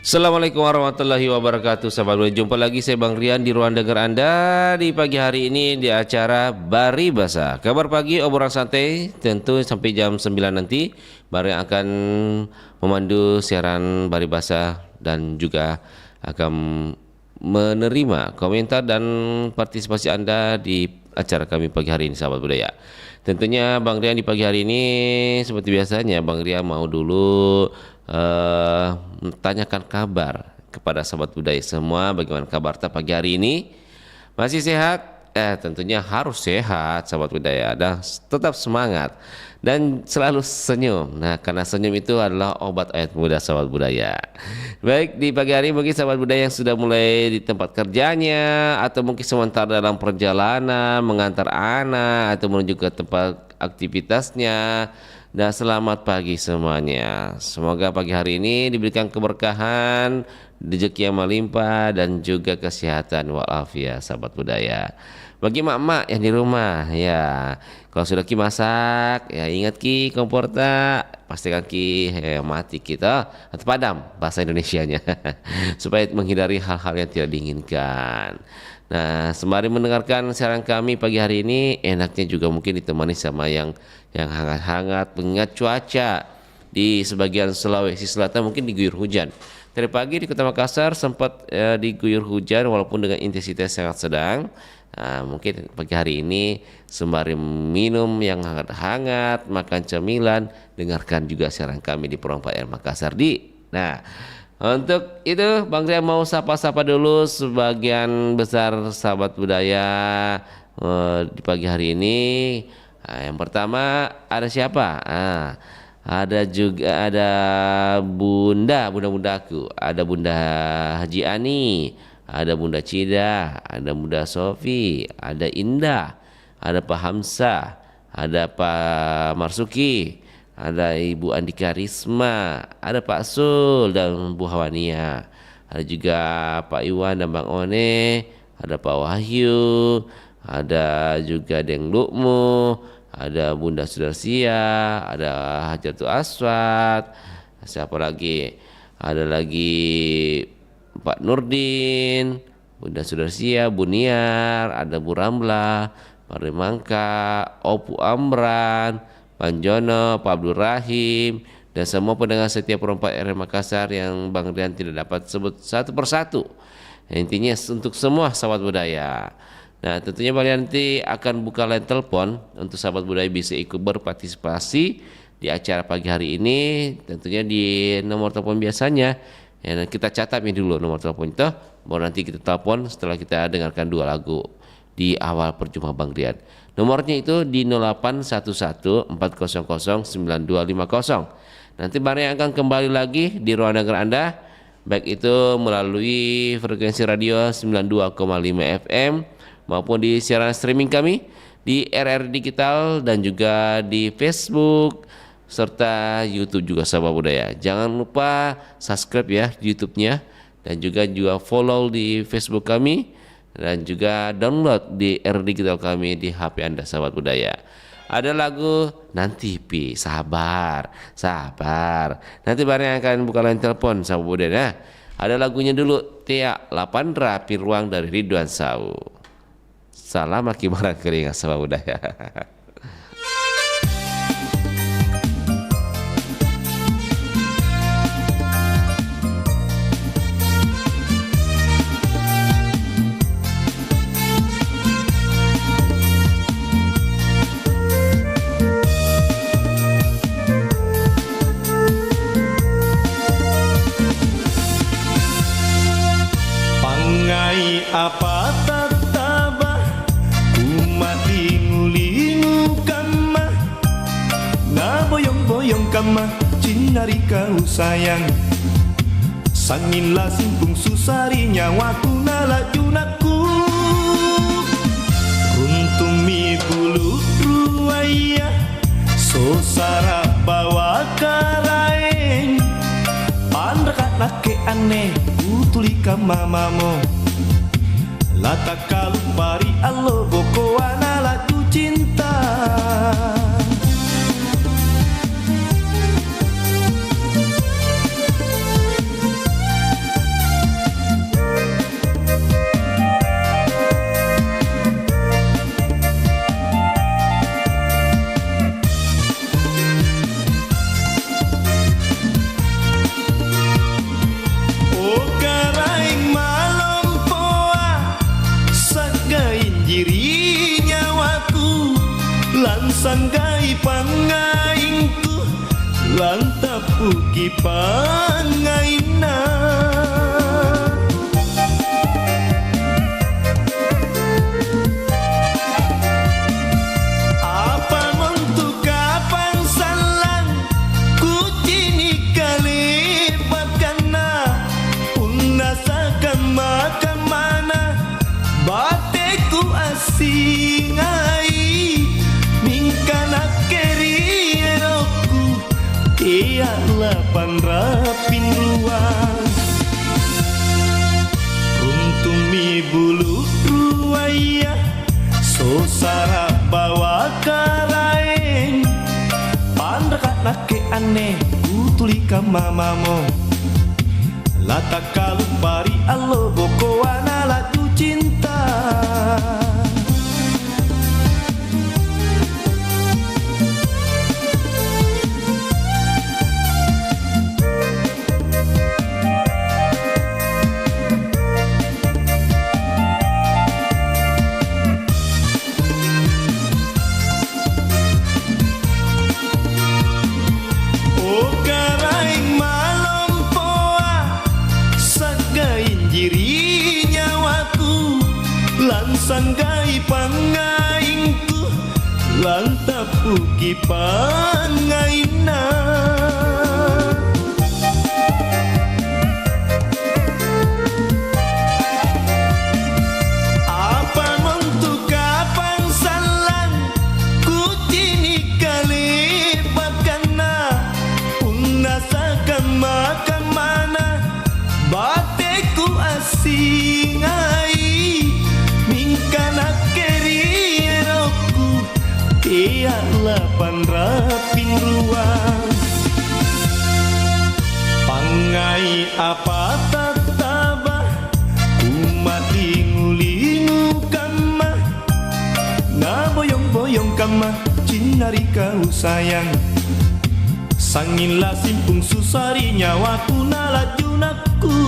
Assalamualaikum warahmatullahi wabarakatuh. Sahabat budaya, jumpa lagi saya Bang Rian di ruang dengar Anda di pagi hari ini di acara Bari Basa. Kabar pagi obrolan santai tentu sampai jam 9 nanti Bari akan memandu siaran Bari Basa dan juga akan menerima komentar dan partisipasi Anda di acara kami pagi hari ini sahabat budaya. Tentunya Bang Rian di pagi hari ini seperti biasanya Bang Rian mau dulu tanyakan kabar kepada sahabat budaya semua, bagaimana kabar pagi hari ini, masih sehat? Tentunya harus sehat sahabat budaya dan tetap semangat dan selalu senyum. Nah, karena senyum itu adalah obat ayat muda sahabat budaya. Baik, di pagi hari bagi sahabat budaya yang sudah mulai di tempat kerjanya atau mungkin sementara dalam perjalanan mengantar anak atau menuju ke tempat aktivitasnya. Dan selamat pagi semuanya. Semoga pagi hari ini diberikan keberkahan, rezeki yang melimpah dan juga kesehatan walafiat sahabat budaya. Bagi mak-mak yang di rumah ya, kalau sudah ki masak ya ingat ki kompor tak, pastikan ki mati kita atau padam bahasa Indonesianya supaya menghindari hal-hal yang tidak diinginkan. Nah, sembari mendengarkan siaran kami pagi hari ini, enaknya juga mungkin ditemani sama yang hangat-hangat, mengingat cuaca di sebagian Sulawesi Selatan mungkin diguyur hujan. Tadi pagi di Kota Makassar sempat diguyur hujan walaupun dengan intensitas sangat sedang. Nah, mungkin pagi hari ini sembari minum yang hangat-hangat, makan cemilan, dengarkan juga siaran kami di Perompak Air Makassar untuk itu Bang Rian mau sapa-sapa dulu sebagian besar sahabat budaya di pagi hari ini. Yang pertama ada siapa? Ada bundaku, ada Bunda Haji Ani, ada Bunda Cida, ada Bunda Sofi, ada Indah, ada Pak Hamzah, ada Pak Marsuki, ada Ibu Andika Risma, ada Pak Sul dan Bu Hawania, ada juga Pak Iwan dan Bang One, ada Pak Wahyu, ada juga Deng Lukmu, ada Bunda Sudarsia, ada Hajatul Aswad, siapa lagi? Ada lagi Pak Nurdin, Bunda Sudarsia, Buniar, ada Bu Ramla, Pak Remangka, Opu Amran, Bang Jono, Pak Abdul Rahim, dan semua pendengar setiap Perompak Air Makassar yang Bang Rian tidak dapat sebut satu persatu. Intinya untuk semua sahabat budaya. Nah, tentunya Bang Rian nanti akan buka line telepon untuk sahabat budaya bisa ikut berpartisipasi di acara pagi hari ini. Tentunya di nomor telepon biasanya. Ya, kita catat ini dulu nomor telepon itu, baru nanti kita telepon setelah kita dengarkan dua lagu di awal perjumpaan Bang Rian. Nomornya itu di 0811400950. Nanti Bang Rian akan kembali lagi di ruang dengar Anda, baik itu melalui frekuensi radio 92,5 FM maupun di siaran streaming kami di RR Digital dan juga di Facebook serta YouTube juga sahabat budaya. Jangan lupa subscribe ya di YouTube-nya dan juga follow di Facebook kami. Dan juga download di R Digital kami di HP Anda sahabat budaya. Ada lagu nanti sabar. Nanti bareng akan buka line telepon sahabat budaya. Nah, ada lagunya dulu Tia Lapandra Pirwang dari Ridwan Sau. Salam aki marang keringat sahabat budaya. Apa tatabah umati ngulingu kama na boyong-boyong kama cinari kau sayang sangin la simpung susari nyawaku nala junaku runtung mi bulu ruaya sosara bawa karaeng pandrakat nake aneh utulika mamamo lata kalupari allo boko anala tu cinta. injiri nyawaku lan sanggai pangaingku lan tapuki pangaina. Apa mentu kapan salang kucini kalipat kana unasakan makan mana bateku asingai mingkana kerieroku tiala panrapin ruang runtumi bulu ruaya sosara bawa karaeng pandekat nake aneh kutulika mamamo lata kalu pari allo boko wana laju cinta. Sanggai pangaingku lan tapuki pangaina. Apa mentu kapan salang kucini kalipat kana unasakan makan mana bateku asingai mingkana kerieroku tiala panrapin ruang pangai apa tataba kumati ngulingu kama na boyong-boyong kama cinari kau sayang sangin simpung susari nyawaku nalajunaku.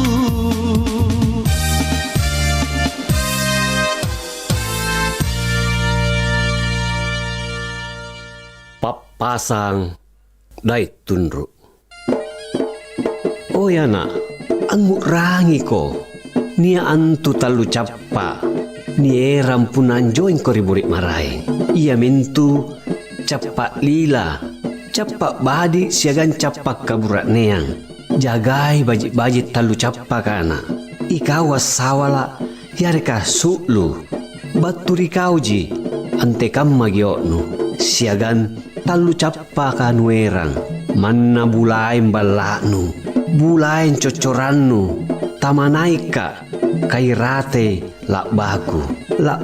Pasang dai tunru. Oh ya nak, anggu rangi ko. Nia antu talu cappa. Ni eram punanjoin ko riburik marai. Ia mentu cappa lila. Cappa badi siagan cappa kaburak neang. Jagai bajit-bajit talu cappa kana. Ikawa sawala yareka sulu. Baturi kauji ante kamma gioknu. Siagan talu cappa kanuerang manna bulain balaknu bulain cocorannu tamanaika kairate lak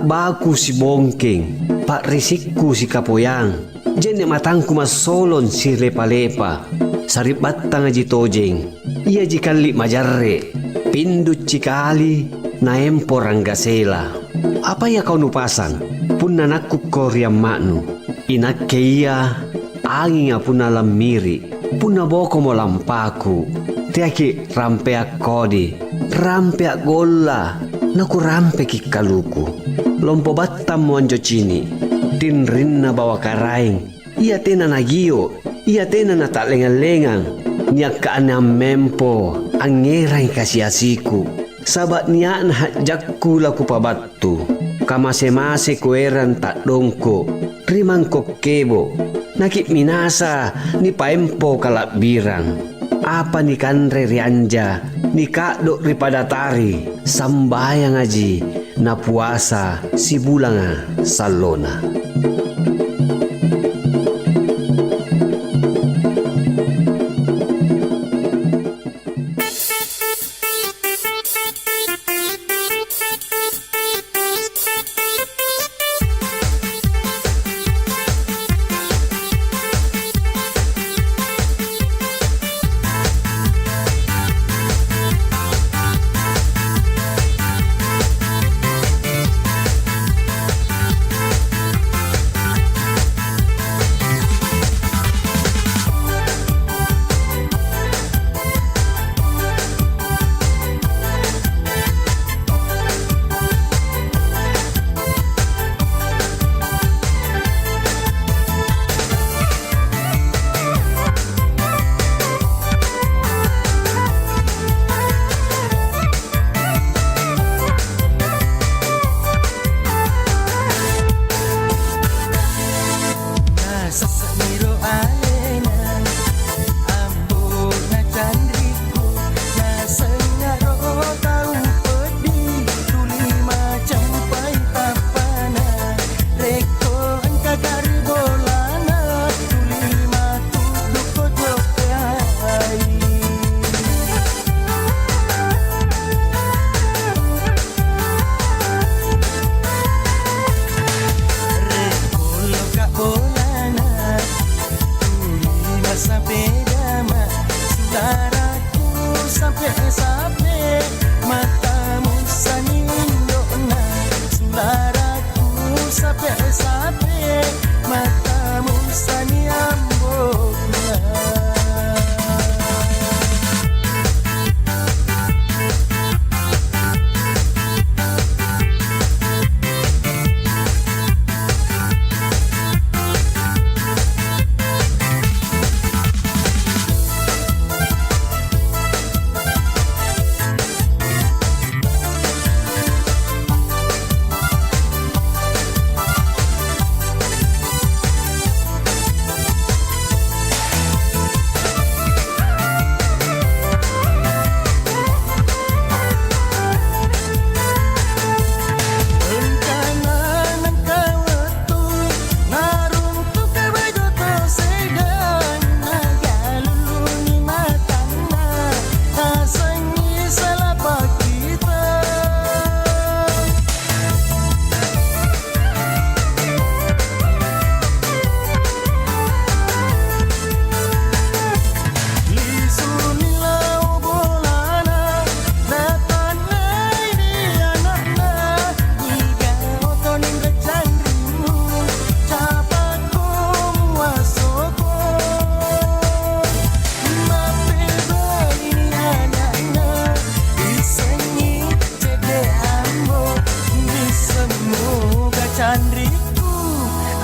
baku si bongking pak risikku si kapoyang jene matangku masolon si lepa-lepa sarip batang aji tojeng iya jikali majarre pindut cikali naempo ranggasela apa ya kau nupasang pun nanakku koryam maknu inakke iya angin apuna lamiri puna boko mo lampaku tiaki rampeak kodi rampeak golla naku rampe kikaluku lompo battam mo anjo cini tin rinna bawa karaing iya tena nagio iya tena na tak lengang-lengang niak kaanam mempo angerang kasiasiku sabat niak na jakku laku pabattu kamase-mase kueran tak dongko rimang kebo nakit minasa ni paempo kalak birang apa ni kanre rianja ni kakdok ripadatari sambayang aji na puasa si bulanga salona.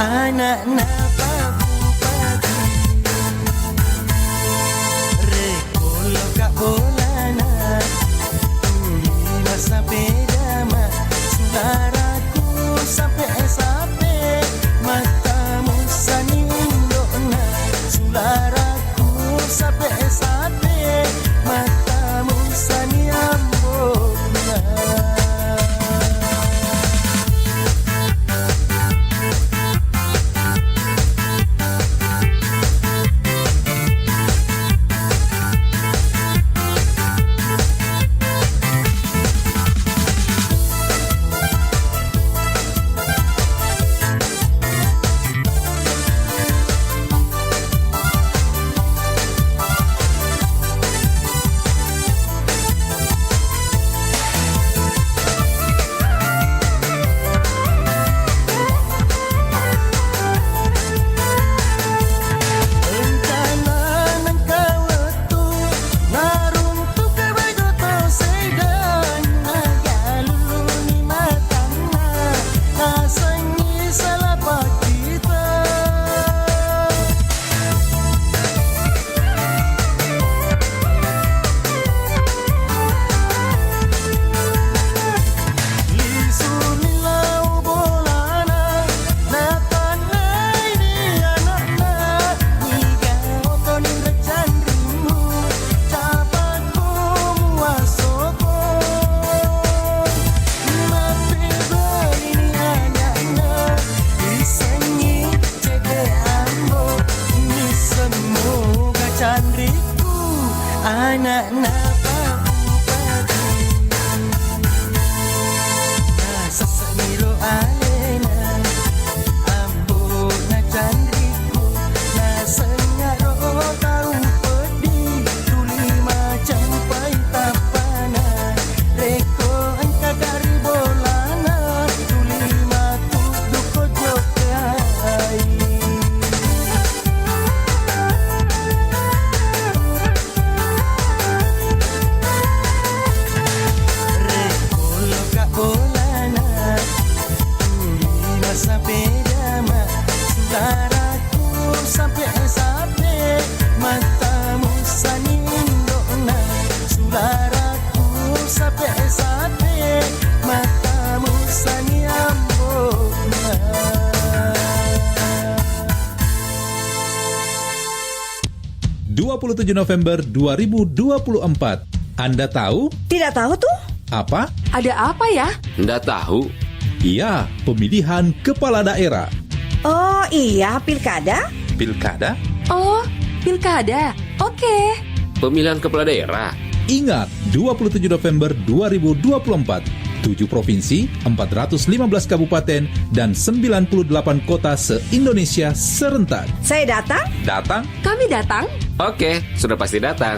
anak napa bupati rekolo kak bolana masa beda mak saudaraku sampai matamu sani indokna saudaraku sampai matamu sani ambokna. Anak napa bupati Sasak miro alena Ambo na candriku Na sengaro tahu pedih Tuli macam pai tapana Reko engka dari bolana Tuli matu duko jokai beda mak saudaraku sampai matamu sani indokna saudaraku sampai matamu sani ambokna. 27 November 2024. Anda tahu? Tidak tahu tuh. Apa? Ada apa ya? Nggak tahu. Iya, pemilihan kepala daerah. Oh iya, pilkada? Pilkada? Oh, pilkada. Oke. Pemilihan kepala daerah. Ingat, 27 November 2024. 7 provinsi, 415 kabupaten, dan 98 kota se-Indonesia serentak. Saya datang? Datang? Kami datang. Oke, sudah pasti datang.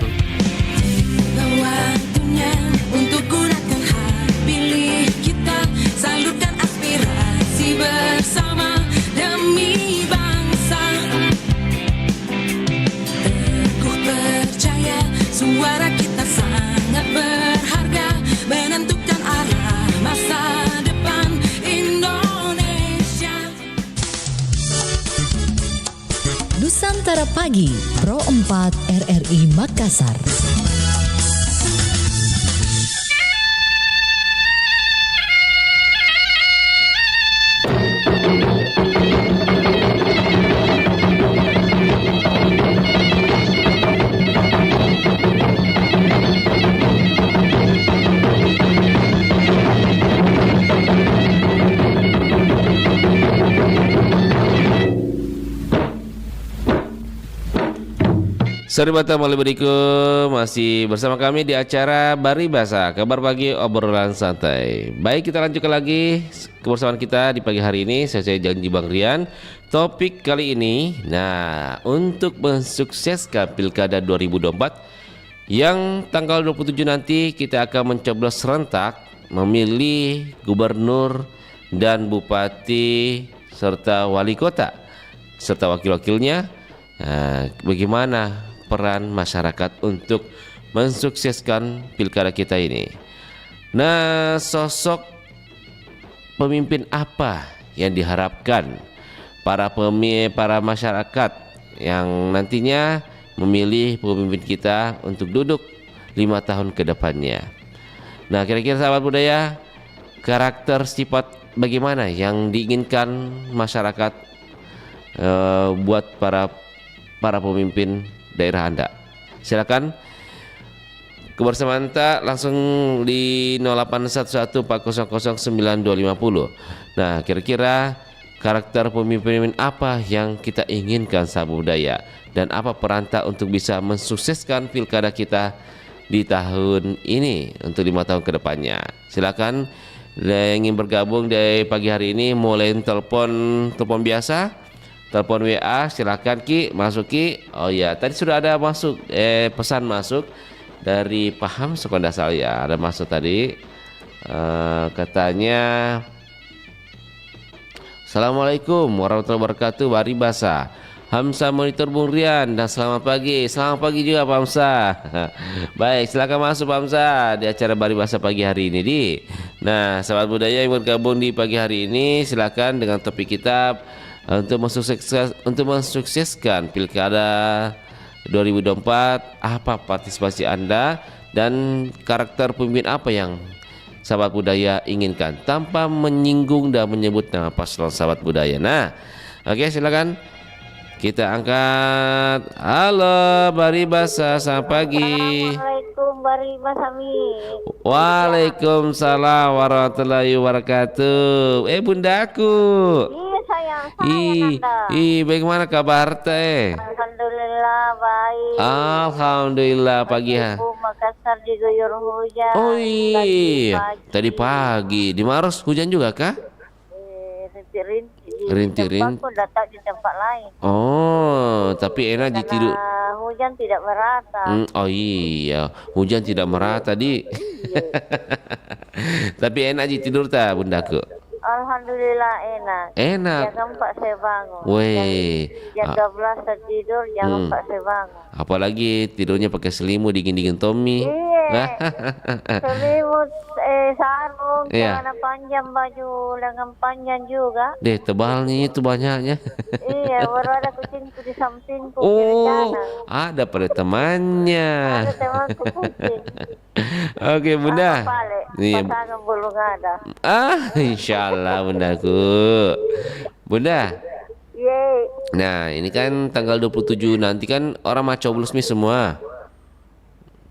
Waktunya untuk gunakan hak pilih kita, salurkan aspirasi bersama demi bangsa. Teguh percaya suara kita sangat berharga, menentukan arah masa depan Indonesia. Nusantara Pagi, Pro 4 RRI Makassar. Saribata Maliberiku masih bersama kami di acara Baribasa, kabar pagi obrolan santai. Baik, kita lanjutkan lagi kebersamaan kita di pagi hari ini. Saya janji Bang Rian. Topik kali ini, nah, untuk mensukseskan Pilkada 2024 yang tanggal 27 nanti kita akan mencoblos serentak memilih gubernur dan bupati serta wali kota serta wakil-wakilnya. Nah, bagaimana peran masyarakat untuk mensukseskan pilkada kita ini? Nah, sosok pemimpin apa yang diharapkan para masyarakat yang nantinya memilih pemimpin kita untuk duduk 5 tahun ke depannya. Nah, kira-kira sahabat budaya, karakter sifat bagaimana yang diinginkan masyarakat buat para pemimpin daerah Anda? Silakan kebersamaan Anda langsung di 0811400950. Nah, kira-kira karakter pemimpin apa yang kita inginkan sahabat budaya, dan apa peran Tak untuk bisa mensukseskan pilkada kita di tahun ini untuk 5 tahun ke depannya? Silakan yang ingin bergabung dari pagi hari ini, mulai telepon biasa, telepon WA, silakan Ki, masuk Ki. Oh ya, tadi sudah ada masuk pesan masuk dari Paham Sekondasal ya, ada masuk tadi. Katanya Assalamualaikum warahmatullahi wabarakatuh, Bari Basa Hamsa monitor Bung Rian, dan selamat pagi. Selamat pagi juga Pak Hamsa. Baik, silakan masuk Pak Hamsa di acara Bari Basa pagi hari ini di. Nah, sahabat budaya yang bergabung di pagi hari ini, silakan dengan topik kita untuk mensukseskan pilkada 2024. Apa partisipasi Anda dan karakter pemimpin apa yang sahabat budaya inginkan, tanpa menyinggung dan menyebut nama paslon sahabat budaya. Nah, oke, silakan kita angkat. Halo Bari Basa, selamat pagi. Assalamualaikum Bari Basami. Waalaikumsalam warahmatullahi wabarakatuh. Bundaku. Iya sayang, bagaimana kabar teh? Alhamdulillah baik. Alhamdulillah pagi ya. Makassar diguyur hujan. Oh iya, tadi pagi di Maros hujan juga kah? Rintik-rintik. Aku datang di tempat lain. Oh, tapi enak di tidur. Hujan tidak merata. Oh iya, hujan tidak merata di. Tapi enak di tidur tak bundaku? Alhamdulillah enak. Enak. Jam 4 saya bangun. Weh. Jam 12 saya tidur, jam 4 saya bangun. Apalagi tidurnya pakai selimut dingin-dingin Tommy. Iya. Selimut, sarung, Iya. celana panjang, baju lengan panjang juga. Deh, tebalnya itu banyaknya. Iya, baru ada kucingku di sampingku. Oh, ada pada temannya. Ada temanku kucing. Oke, Bunda. Nih. Pasangan belum ada. Insyaallah bundaku. Bunda. Yeay. Nah, ini kan tanggal 27 nanti kan orang mau coblos nih semua.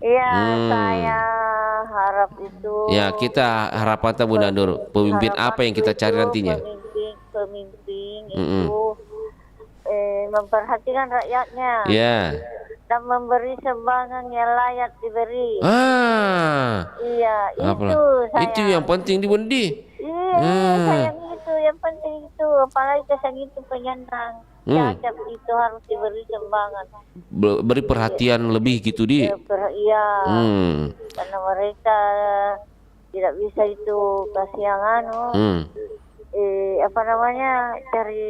Iya, saya harap itu. Ya, kita harapan tak Bunda Nur, pemimpin apa yang kita cari nantinya? Pemimpin itu memperhatikan rakyatnya. Ya. Dan memberi sumbangan yang layak diberi. Iya, itu yang penting di Bundi. Iya, sayang itu yang penting itu. Apalagi kesan itu penyandang cacat itu harus diberi sumbangan. Beri perhatian lebih gitu di. Iya. Karena mereka tidak bisa itu kasih yang cari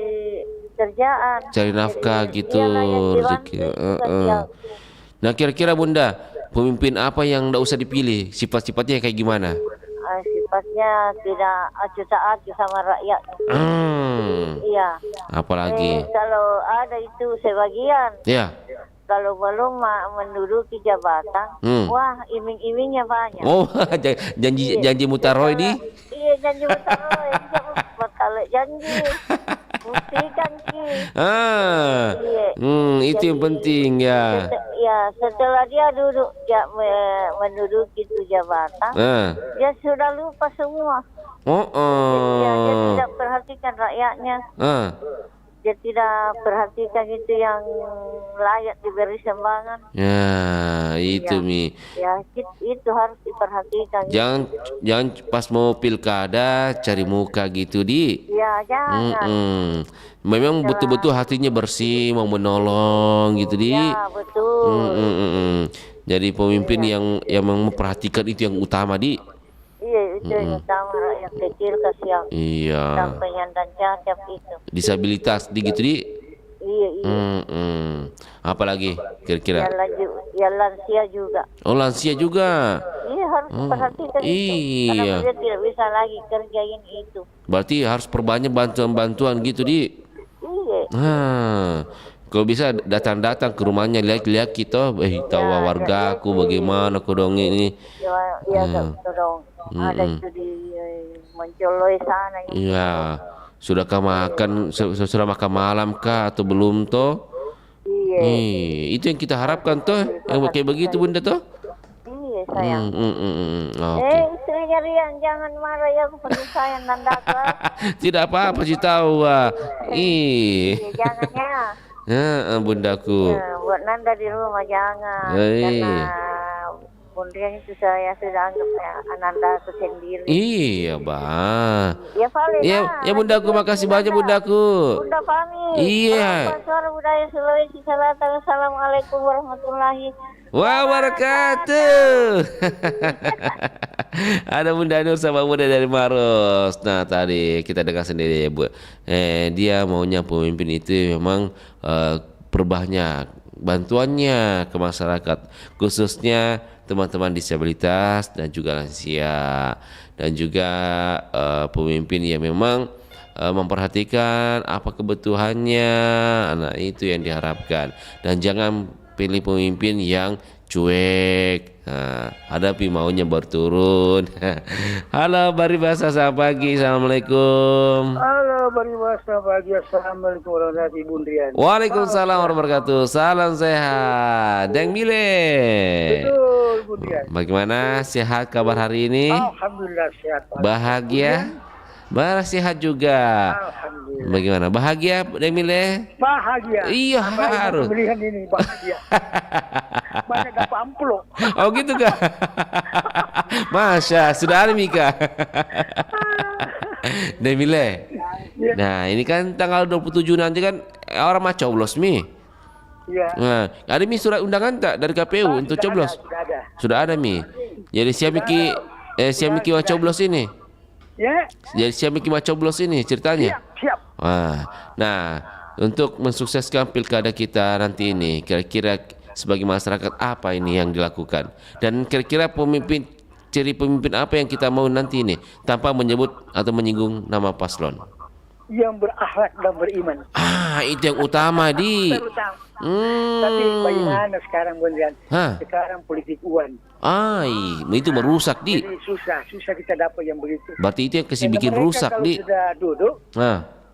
kerjaan, cari nafkah gitu, rezeki. Nah, kira-kira Bunda, pemimpin apa yang nggak usah dipilih? Sifat-sifatnya kayak gimana? Sifatnya tidak acuh tak acuh sama rakyat. Iya. Apalagi? Kalau ada itu sebagian. Ya. Kalau belum menduduki jabatan, wah iming-imingnya banyak. Oh, janji mutaroy di? Iya, janji mutaroy. Bakal janji. Buktikan Ki. Itu yang penting ya. Setelah dia menduduki itu jabatan, dia sudah lupa semua. Dia tidak perhatikan rakyatnya. Dia tidak perhatikan itu yang layak diberi sumbangan. Ya, itu Mi. Ya, itu harus diperhatikan. Jangan pas mau pilkada cari muka gitu di. Ya, jangan. Memang betul-betul hatinya bersih, mau menolong gitu di. Ya, betul. Jadi pemimpin yang memperhatikan itu yang utama di. Iya, itu yang utama, rakyat kecil kasihan. Iya. Dan penyandang cacat itu. Disabilitas di gitu di. Iya. Apalagi kira-kira? Ya lansia juga. Oh, lansia juga. Iya, harus perhatikan itu. Karena dia tidak bisa lagi kerjain itu. Berarti harus perbanyak bantuan-bantuan gitu di. Kalau bisa datang-datang ke rumahnya, lihat-lihat kita, tahu warga aku bagaimana kodong ini. Ya gitu dong. Ada itu di Mencoloi sana gitu. Iya. Sudahkah makan, sudah makan malam kah atau belum toh? Iya. Itu yang kita harapkan toh, yang kayak begitu Bunda toh. Iya sayang. Oke. Istrinya Rian jangan marah ya, penuh sayang Nandaka. Tidak apa-apa sih tahu. Jangan ya. Bundaku. Buat Nanda di rumah jangan. Iya. Karena Bundrian itu saya sudah anggap Nanda itu sendiri. Iya, Bang. Ya Vale. Ya Bundaku, makasih banyak Bundaku. Bunda pamit. Iya. Suara Budaya Sulawesi Selatan. Assalamualaikum warahmatullahi wabarakatuh. Ada Bunda Nur sama Bunda dari Maros. Nah tadi kita dengar sendiri ya Bu. Dia maunya pemimpin itu memang perubahannya, bantuannya ke masyarakat, khususnya teman-teman disabilitas dan juga lansia, dan juga pemimpin yang memang memperhatikan apa kebutuhannya. Nah itu yang diharapkan, dan jangan pilih pemimpin yang cuek. Hadapi maunya berturun. Halo Bari Bahasa, selamat pagi. Assalamualaikum. Halo Bari Bahasa, pagi. Assalamualaikum warahmatullahi wabarakatuh. Waalaikumsalam warahmatullahi wabarakatuh. Salam sehat. Deng Mile. Betul Bundian. Bagaimana, sehat kabar hari ini? Alhamdulillah sehat. Bahagia? Sehat juga. Alhamdulillah. Bagaimana? Bahagia Deng Mile? Bahagia. Iya harus. Pemilihan ini bahagia. Banyak dapat amplop. Oh gitu kah? Masya, sudah ada Mika. Deng Mile. Nah ini kan tanggal 27 nanti kan orang mau coblos Mi. Iya. Nah, ada Mi surat undangan tak dari KPU untuk coblos? Sudah ada Mi. Jadi siap Miki mau coblos ini. Ya. Jadi siap Miki mau coblos ini ceritanya. Siap. Nah, untuk mensukseskan pilkada kita nanti ini, kira-kira sebagai masyarakat apa ini yang dilakukan? Dan kira-kira ciri pemimpin apa yang kita mau nanti ini, tanpa menyebut atau menyinggung nama paslon? Yang berakhlak dan beriman. Itu yang utama Tapi bagaimana sekarang Bundian? Sekarang politik uang. Itu merusak Jadi susah kita dapat yang begitu. Berarti itu yang bikin rusak kalau sudah duduk,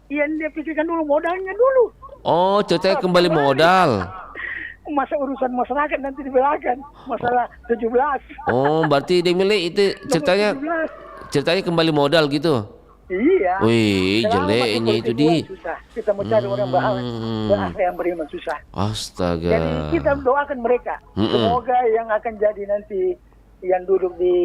dia pikirkan dulu modalnya dulu. Oh, ceritanya kembali modal. Masa urusan masyarakat nanti dibelakang. Masalah 17. Oh, berarti Deng Mile itu ceritanya kembali modal gitu. Iya. Wih, jeleknya itu susah. Kita mau cari orang berakhlak yang beriman susah. Astaga. Jadi kita doakan mereka. Semoga yang akan jadi nanti yang duduk di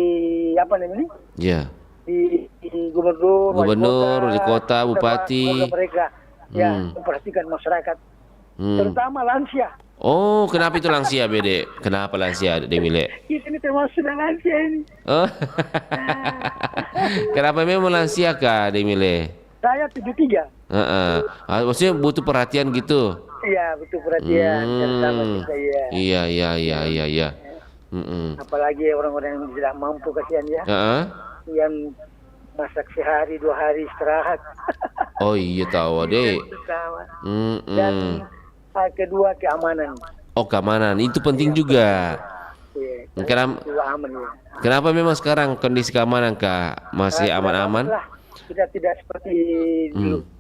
apa namanya? Iya. Di gubernur, di kota, bupati. Mereka memperhatikan masyarakat, terutama lansia. Oh, kenapa itu lansia, Bede? Kenapa lansia, Deng Mile? Ini termasuk lansia ini. Oh. Kenapa memang lansia kah, Deng Mile? Saya 73. Maksudnya butuh perhatian gitu? Iya, butuh perhatian. Terutama kita Iya. Apalagi orang-orang yang tidak mampu, kasihan ya. Yang masak sehari 2 hari istirahat. Oh iya tahu deh. Dan kedua keamanan. Oh keamanan itu penting juga. Kenapa memang sekarang kondisi keamanan Kak masih aman-aman? Tidak seperti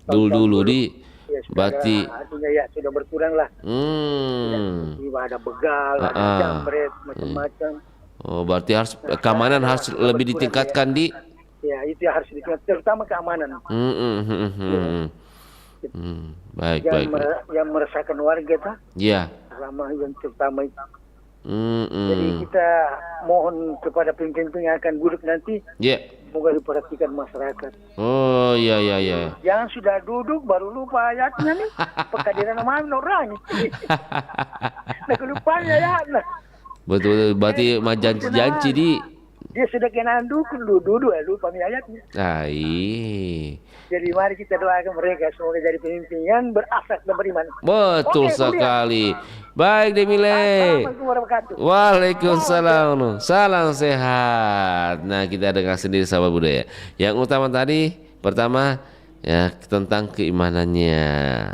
dulu berarti artinya sudah berkurang lah. Ada begal, ada jambret, macam-macam. Oh berarti keamanan harus lebih ditingkatkan di. Ya itu harus ditingkatkan, terutama keamanan. Baik. Yang meresahkan warga tak? Iya. Terutama itu. Jadi kita mohon kepada pemimpin yang akan duduk nanti, semoga diperhatikan masyarakat. Oh iya. Jangan sudah duduk baru lupa ayatnya nih. Pekadiran nama orang. Nah kelupaan ya. Betul, berarti janji di. Dia sudah kenal dukun duduk lupa ayatnya. Jadi mari kita doakan mereka semoga jadi pemimpin yang berakhlak dan beriman. Betul sekali. Baik Deng Mile. Waalaikumsalam. Salam sehat. Nah kita dengar sendiri sahabat budaya. Yang utama tadi pertama ya tentang keimanannya.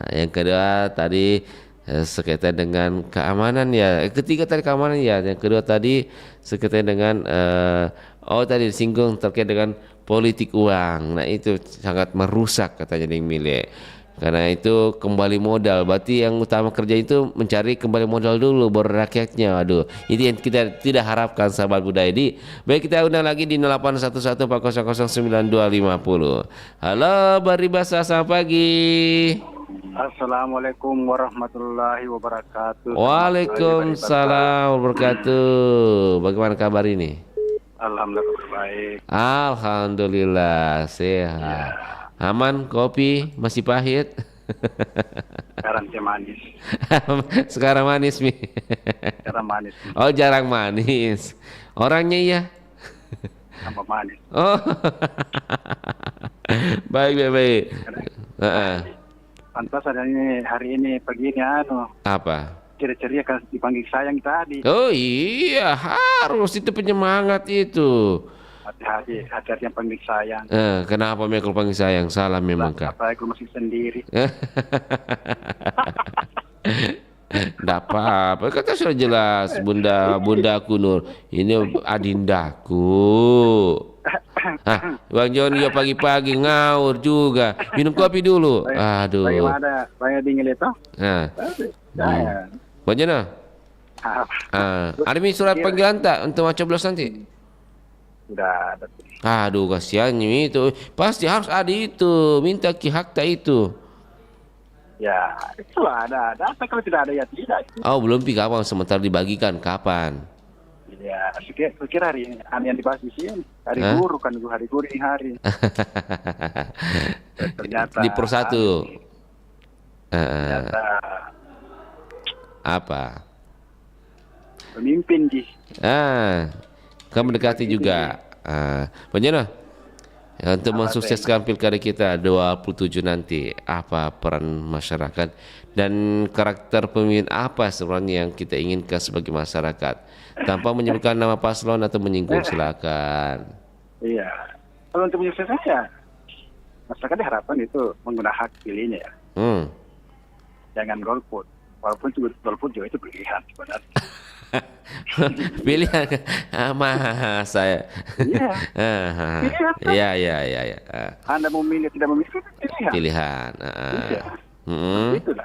Yang kedua tadi sekaitan dengan keamanan ya. Ketiga tadi keamanan ya. Yang kedua tadi sekaitan dengan tadi disinggung terkait dengan politik uang. Nah itu sangat merusak katanya Ding Mile. Karena itu kembali modal. Berarti yang utama kerja itu mencari kembali modal dulu baru rakyatnya. Aduh, itu yang kita tidak harapkan sahabat budaya. Baik, kita undang lagi di 0811400950. Halo Baribasa, selamat pagi. Assalamualaikum warahmatullahi wabarakatuh. Waalaikumsalam wabarakatuh. Bagaimana kabar ini? Alhamdulillah baik. Alhamdulillah sehat. Aman, kopi masih pahit. Sekarang teh manis. Sekarang manis Mi. Sekarang manis. Oh jarang manis. Orangnya iya. Tambah manis. Oh. baik. Pantas ada ini hari ini pagi ini Apa? Ceria-ceria kan dipanggil sayang tadi. Oh iya harus itu penyemangat itu. Hati-hati yang panggil sayang. Kenapa Michael panggil sayang? Salah memang Kak. Apa aku masih sendiri. Nggak apa-apa, kata sudah jelas bundaku Nur. Ini adindaku. Bang Joni ya pagi-pagi ngaur juga. Minum kopi dulu. Aduh. Bagaimana? Banyak dingin itu? Bang Jona? Ada surat panggilan tak untuk coblos nanti? Sudah ada. Aduh kasihan itu. Pasti harus ada itu. Minta hakta itu. Ya, itu ada. Apa kalau tidak ada ya tidak. Oh belum kapan sementara dibagikan kapan? Ya, saya kira hari ini yang dibahas di sini. Hari guru kan hari guru ini hari. Ternyata di persatu. Ternyata apa? Pemimpin di. Kamu mendekati juga. Bagaimana? Untuk mensukseskan pilkada kita 27 nanti, apa peran masyarakat dan karakter pemimpin apa sebenarnya yang kita inginkan sebagai masyarakat? Tanpa menyebutkan nama paslon atau menyinggung silakan. Iya. Kalau untuk menyukseskan ya masyarakat diharapkan itu menggunakan hak pilihnya ya. Jangan golput. Walaupun golput juga itu pilihan sebenarnya. Pilihan saya. Iya. Anda memilih tidak memilih itu pilihan. Itulah.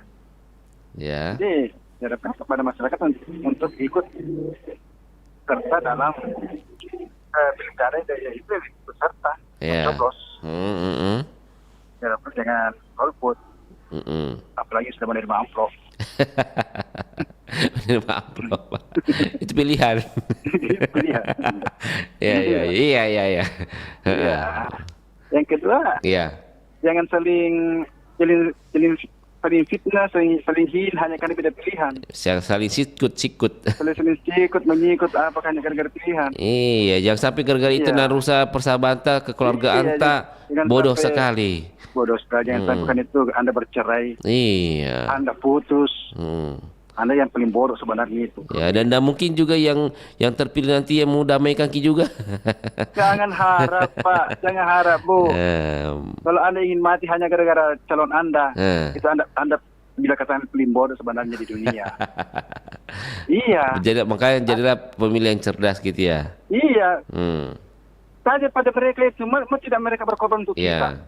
Ya. Jadi diharapkan kepada masyarakat untuk ikut serta dalam pilkada itu peserta mencoblos. Diharapkan jangan golput. Apalagi sudah menerima amplop. Menerima amplop. Itu pilihan. Iya. Yang kedua, jangan saling fitnah, saling hina hanya karena beda pilihan. Saling sikut. Saling sikut, menyikut apakah hanya gara-gara pilihan. Iya, jangan sampai gara-gara itu narusa persahabatan kekeluargaan bodoh sekali. Bodoh sekali, jangan sampai kan itu Anda bercerai. Iya. Anda putus. Anda yang paling bodoh sebenarnya itu. Ya, dan mungkin juga yang terpilih nanti yang mau damaikan Ki juga. Jangan harap Pak, jangan harap Bu. Kalau Anda ingin mati hanya gara-gara calon Anda, itu Anda bila katakan paling bodoh sebenarnya di dunia. Iya. Makanya jadilah pemilih yang cerdas gitu ya. Iya. Tanya pada mereka itu, mau tidak mereka berkorban untuk kita?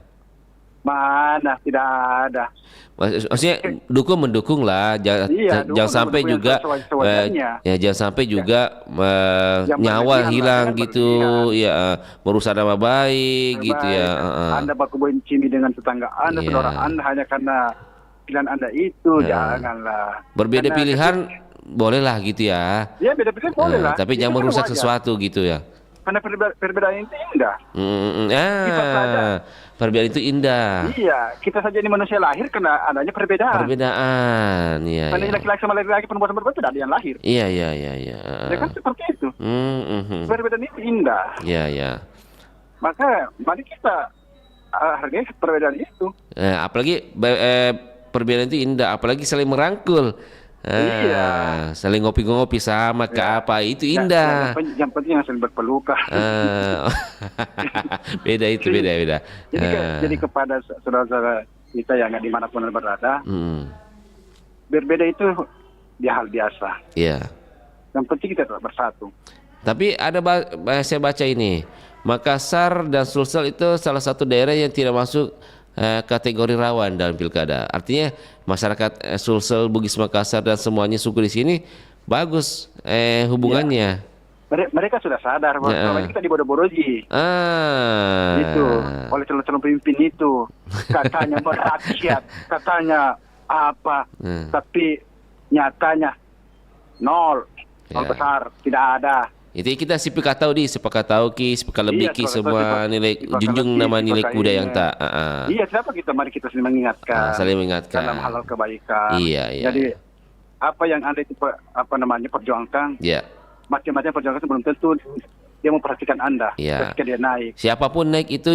Mana, tidak ada. Maksudnya mendukung lah, jangan sampai juga jangan sampai juga nyawa hilang gitu ya, merusak nama baik gitu ya. Anda baku benci dengan tetangga Anda, saudara Anda hanya karena pilihan Anda itu, janganlah. Berbeda pilihan bolehlah gitu ya. Ya beda pilihan boleh lah. Tapi jangan merusak sesuatu gitu ya. Karena perbedaan itu indah. Perbedaan itu indah. Iya, kita saja ini manusia lahir karena adanya perbedaan. Iya. Karena laki-laki sama laki-laki, perempuan sama perempuan tidak ada yang lahir. Iya. Ya kan seperti itu. Perbedaan itu indah. Iya. Maka mari kita hargai perbedaan itu. Apalagi perbedaan itu indah, apalagi saling merangkul. Iya. Saling ngopi-ngopi sama ke apa itu indah. Yang penting yang saling berpelukan. Beda itu beda. Jadi kepada saudara-saudara kita yang dimanapun berada, berbeda itu hal biasa. Iya. Yang penting kita tetap bersatu. Tapi ada saya baca ini, Makassar dan Sulsel itu salah satu daerah yang tidak masuk kategori rawan dalam pilkada. Artinya masyarakat Sulsel, Bugis, Makassar dan semuanya suku di sini bagus hubungannya. Mereka sudah sadar bahwa selama ini kita dibodoh-bodohi. Itu oleh calon-calon pemimpin itu. Katanya merakyat, katanya apa, tapi nyatanya nol besar, tidak ada. Itu kita sepakat tahu lebih semua nilai junjung nama nilai kuda yang tak. Iya, kenapa mari kita saling mengingatkan. Saling mengingatkan dalam hal kebaikan. Iya. Jadi apa yang Anda itu perjuangkan? Iya. Macam-macam perjuangan itu belum tentu dia memperhatikan Anda ketika dia naik. Siapapun naik itu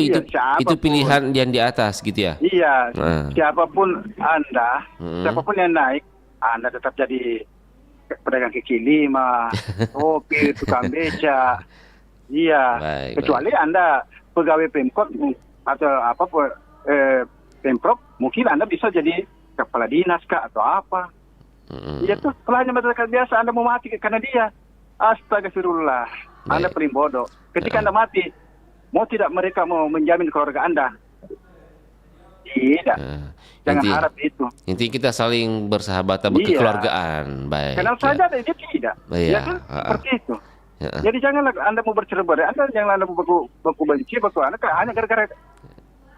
pilihan yang di atas gitu ya. Iya. Siapapun Anda, siapapun yang naik, Anda tetap jadi pedagang kaki lima, kopi, tukang beca. Iya. Kecuali Anda pegawai Pemkot atau Pemprov, mungkin Anda bisa jadi kepala dinas kah atau apa. Iya tuh, kalau hanya masyarakat biasa Anda mau mati karena dia. Astagfirullah. Anda paling bodoh. Ketika Anda mati, mau tidak mereka mau menjamin keluarga Anda? Tidak. Jangan harap itu. Intinya kita saling bersahabatan, berkekeluargaan. Baik. Kenal saja dia tidak. Ya kan? Seperti itu. Jadi janganlah Anda mau bercerai-berai. Janganlah Anda mau baku benci, Anda hanya gara-gara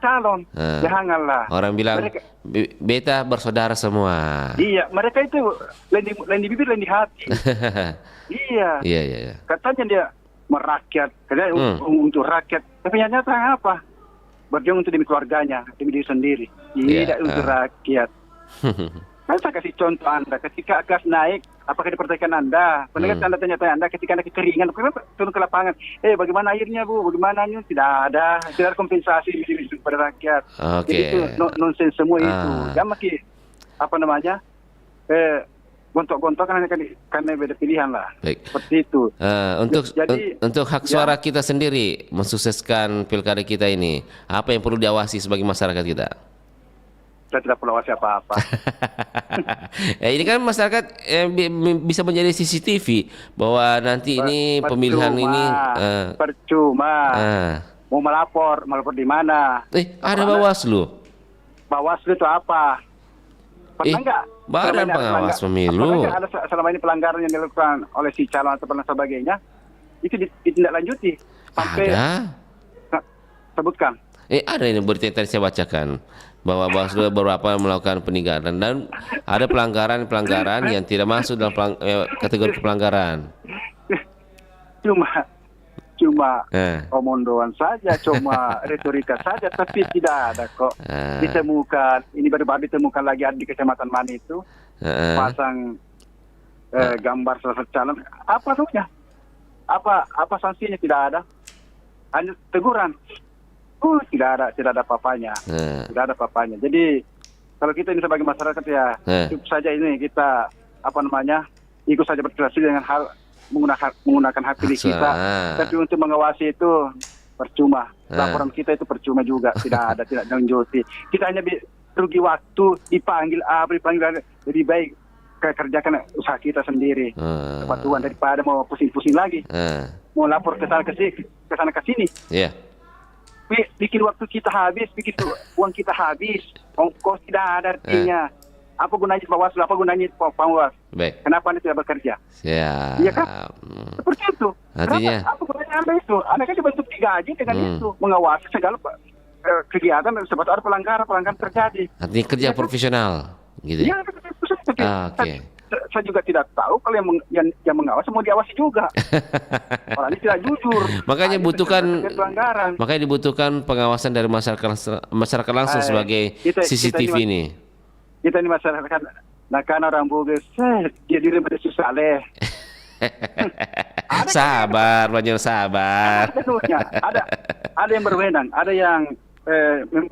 calon. Janganlah. Orang bilang beta bersaudara semua. Iya, mereka itu lain di bibir, lain di hati. Iya. Katanya dia merakyat, katanya untuk rakyat. Tapi nyata apa? Berjuang untuk demi keluarganya, demi diri sendiri. Tidak untuk rakyat. Saya kasih contoh Anda, ketika gas naik, apakah diperhatikan Anda? Pernah Anda tanya-tanya Anda ketika Anda kekeringan, turun ke lapangan, bagaimana airnya Bu? Bagaimana ini? Tidak ada kompensasi kepada rakyat. Jadi itu nonsens semua itu. Jangan makin gontok-gontok karena beda pilihan lah. Baik. Seperti itu. Untuk hak suara kita sendiri mensukseskan pilkada kita ini, apa yang perlu diawasi sebagai masyarakat kita? Kita tidak perlu awasi apa-apa. Ini kan masyarakat bisa menjadi CCTV bahwa nanti ini pemilihan ini percuma. Mau melapor di mana? Ada Bawaslu. Bawaslu itu apa? Pernah nggak? Badan pengawas pemilu. Ada selama ini pelanggaran yang dilakukan oleh si calon atau sebagainya, itu ditindaklanjuti sampai sebutkan. Ada ini berita yang tadi saya bacakan bahwa Bawaslu beberapa melakukan peninggalan dan ada pelanggaran yang tidak masuk dalam kategori pelanggaran. Cuma omondoan saja, cuma retorika saja, tapi tidak ada kok ditemukan. Ini baru ditemukan lagi di kecamatan mana itu pasang gambar salah satu calon. Apa tuhnya? Apa sanksinya? Tidak ada. Hanya teguran. Tidak ada apa-apanya. Tidak ada apa-apanya. Jadi kalau kita ini sebagai masyarakat ya cukup saja ini kita ikut saja berkreasi dengan hal menggunakan hak pilih kita. Tapi untuk mengawasi itu percuma. Laporan kita itu percuma juga. Tidak dilanjuti. Kita hanya rugi waktu, dipanggil lebih baik kerjakan usaha kita sendiri. Kepatuhan daripada mau pusing-pusing lagi. Mau lapor ke sana ke sini. Bikin waktu kita habis, bikin uang kita habis. Ongkos tidak ada artinya. Apa gunanya Bawaslu? Apa gunanya Panwas? Kenapa Anda tidak bekerja? Iya kan? Seperti itu. Artinya, apa gunanya Anda itu? Anda kan dibentuk digaji dengan itu, mengawasi segala kegiatan sebab ada pelanggaran terjadi. Artinya kerja profesional, gitu ya? Iya, saya juga tidak tahu kalau yang mengawasi mau diawasi juga. Orang ini tidak jujur. Makanya dibutuhkan pengawasan dari masyarakat langsung sebagai CCTV ini. Kita ini masyarakat, karena orang Bugis, dia diri pada susah leh. Sabar, banyak sabar. Ada yang berwenang, ada yang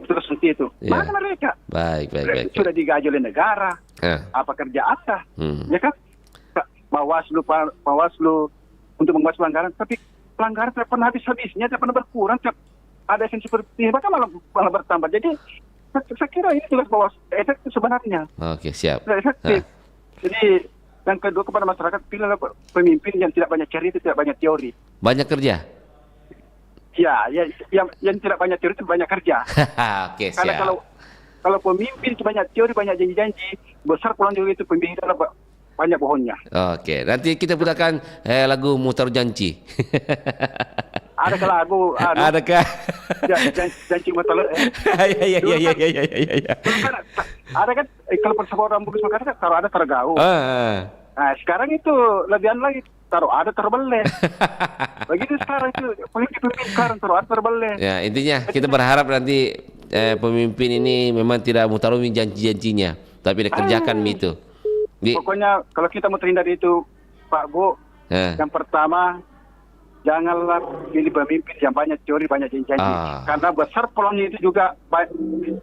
terus nanti itu. Ya. Mana mereka? Baik. Sudah digaji oleh negara. Apa kerja apa? Ya kan? Bawaslu untuk membahas pelanggaran, tapi pelanggaran tidak pernah habis-habisnya, tidak pernah berkurang. Ada yang seperti ini, bahkan malah bertambah. Jadi saya kira ini tugas Bawaslu efektif sebenarnya. Oke, siap. Efektif. Jadi yang kedua kepada masyarakat, pilihlah pemimpin yang tidak banyak cerita, tidak banyak teori. Banyak kerja. Ya, yang tidak banyak teori itu banyak kerja. Oke, Karena siap. kalau pemimpin itu banyak teori, banyak janji-janji, besar pulang juga itu pemimpin adalah banyak bohongnya. Oke, nanti kita putarkan lagu Mutar Janji. Adakah lagu? Adakah? Janji masalah. Iya. Ada kan kalau persekoran Bugis Makassar taruh ada tergaul. Nah sekarang itu lebihan lagi taruh ada terbeleh. Begitu sekarang itu pemimpin sekarang taruh ada terbeleh. Ya intinya kita berharap nanti pemimpin ini memang tidak mutarumi janji-janjinya, tapi dikerjakan itu. Pokoknya kalau kita mau terhindar itu Pak Bu, yang pertama janganlah pilih pemimpin yang banyak teori, banyak janji. Karena besar peluangnya itu juga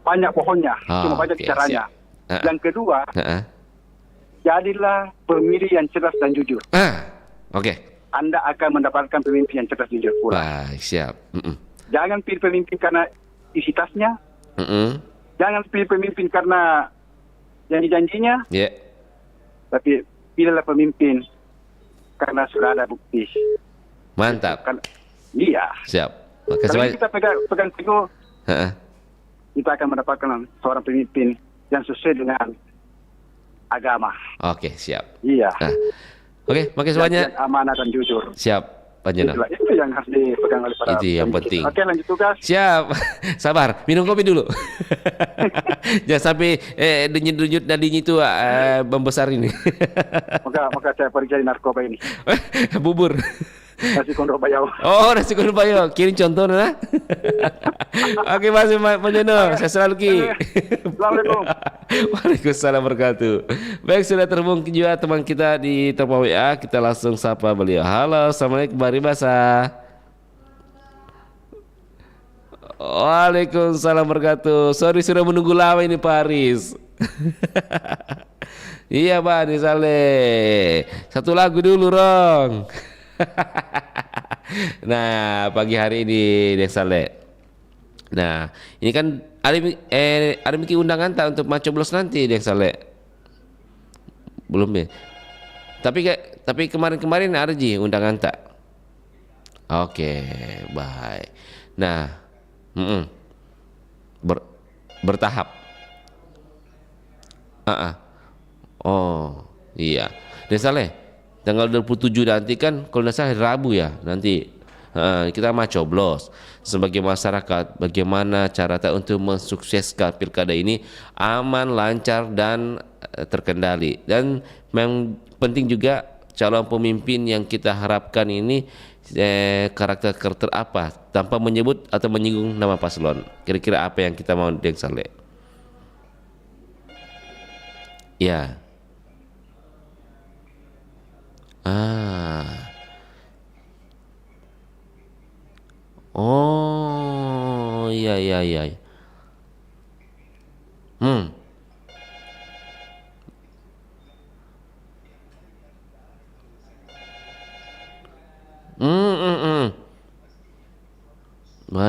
banyak pohonnya, cuma banyak bicaranya. Yang kedua, jadilah pemilih yang cerdas dan jujur. Oke. Anda akan mendapatkan pemimpin yang cerdas dan jujur pula. Baik, siap. Jangan pilih pemimpin karena isi tasnya. Jangan pilih pemimpin karena janji-janjinya. Tapi pilihlah pemimpin karena sudah ada bukti. Mantap. Iya. Siap. Kalau kita pegang teguh, kita akan mendapatkan seorang pemimpin yang sesuai dengan agama. Oke, siap. Iya. Oke, makasih banyak. Yang amanah dan jujur. Siap, Pak Jono. Itu yang harus dipegang oleh para Itu yang penting. Oke, lanjut tugas. Siap. Sabar, minum kopi dulu. Jangan sampai denyut-denyut nadinya itu membesar ini. Maka saya pergi cari narkoba ini. Bubur. Nasi kondro bayau. Oh, nasi kondro bayau. Kirim contohnya. Oke, Mas Jono. Saya selalu Ki. Assalamualaikum. Waalaikumsalam wabarakatuh. Baik, sudah terhubung juga teman kita di telepon WA. Kita langsung sapa beliau. Halo, assalamualaikum Bari Basa. Waalaikumsalam wabarakatuh. Sorry sudah menunggu lama ini Pak Aris. Iya Pak Saleh. Satu lagu dulu Rong. Nah pagi hari ini Dek Saleh. Nah ini kan ada mikir undangan tak untuk Macoblos nanti Dek Saleh? Belum ya. Tapi kemarin ada Ji undangan tak? Oke, baik. Nah, bertahap. Oh, iya. Dek Saleh, tanggal 27 nanti kan kalau tidak salah hari Rabu ya. Nanti kita mau coblos sebagai masyarakat bagaimana cara untuk mensukseskan pilkada ini aman, lancar dan terkendali. Dan memang penting juga calon pemimpin yang kita harapkan ini karakter apa tanpa menyebut atau menyinggung nama paslon. Kira-kira apa yang kita mau Dek Saleh? Ya. Oh, iya.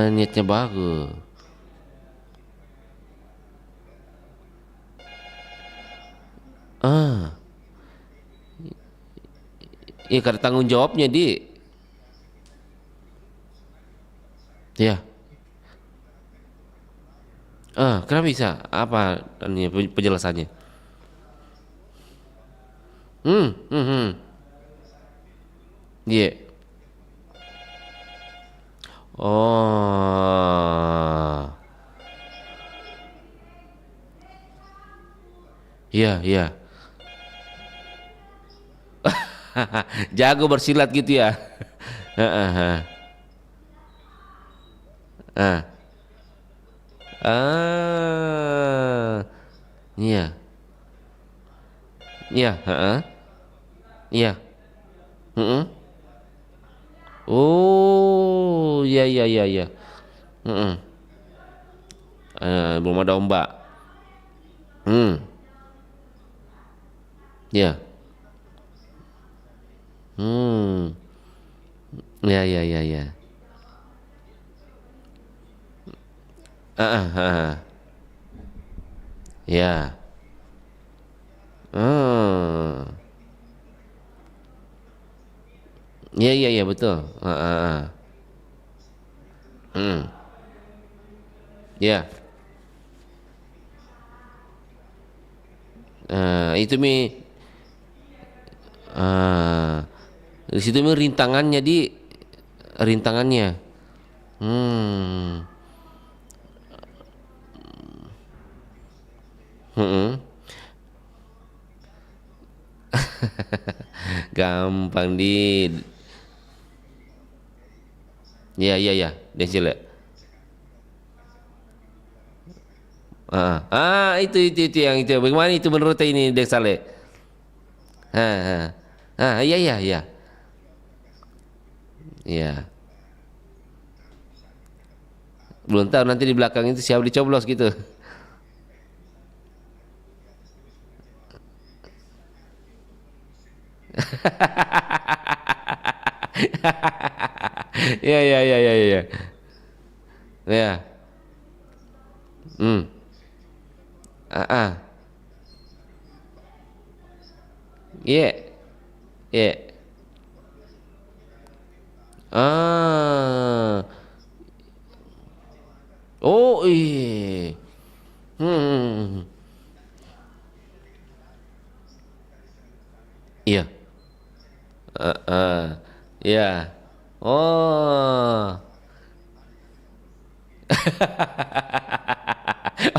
Niatnya bagus. Iya, karena tanggung jawabnya di. Ya. Kenapa bisa? Apa ini penjelasannya? Iya. Oh. Iya. Jago bersilat gitu ya. Iya. Oh, iya. Belum ada ombak. Ya. Ya, ya, ya, ya. Ya. Ya, ya, ya, betul. Ya. Itu di situ rintangannya rintangannya. Gampang ya, ya, ya, Densil. Itu yang itu. Bagaimana itu menurut ini, Dek Saleh? Iya, iya, iya. Iya. Belum tahu nanti di belakang itu siapa dicoblos gitu. Ya, ya, ya, ya, ya. Ya. Iya. Iya. Oh, iya. Iya. Iya. Oh.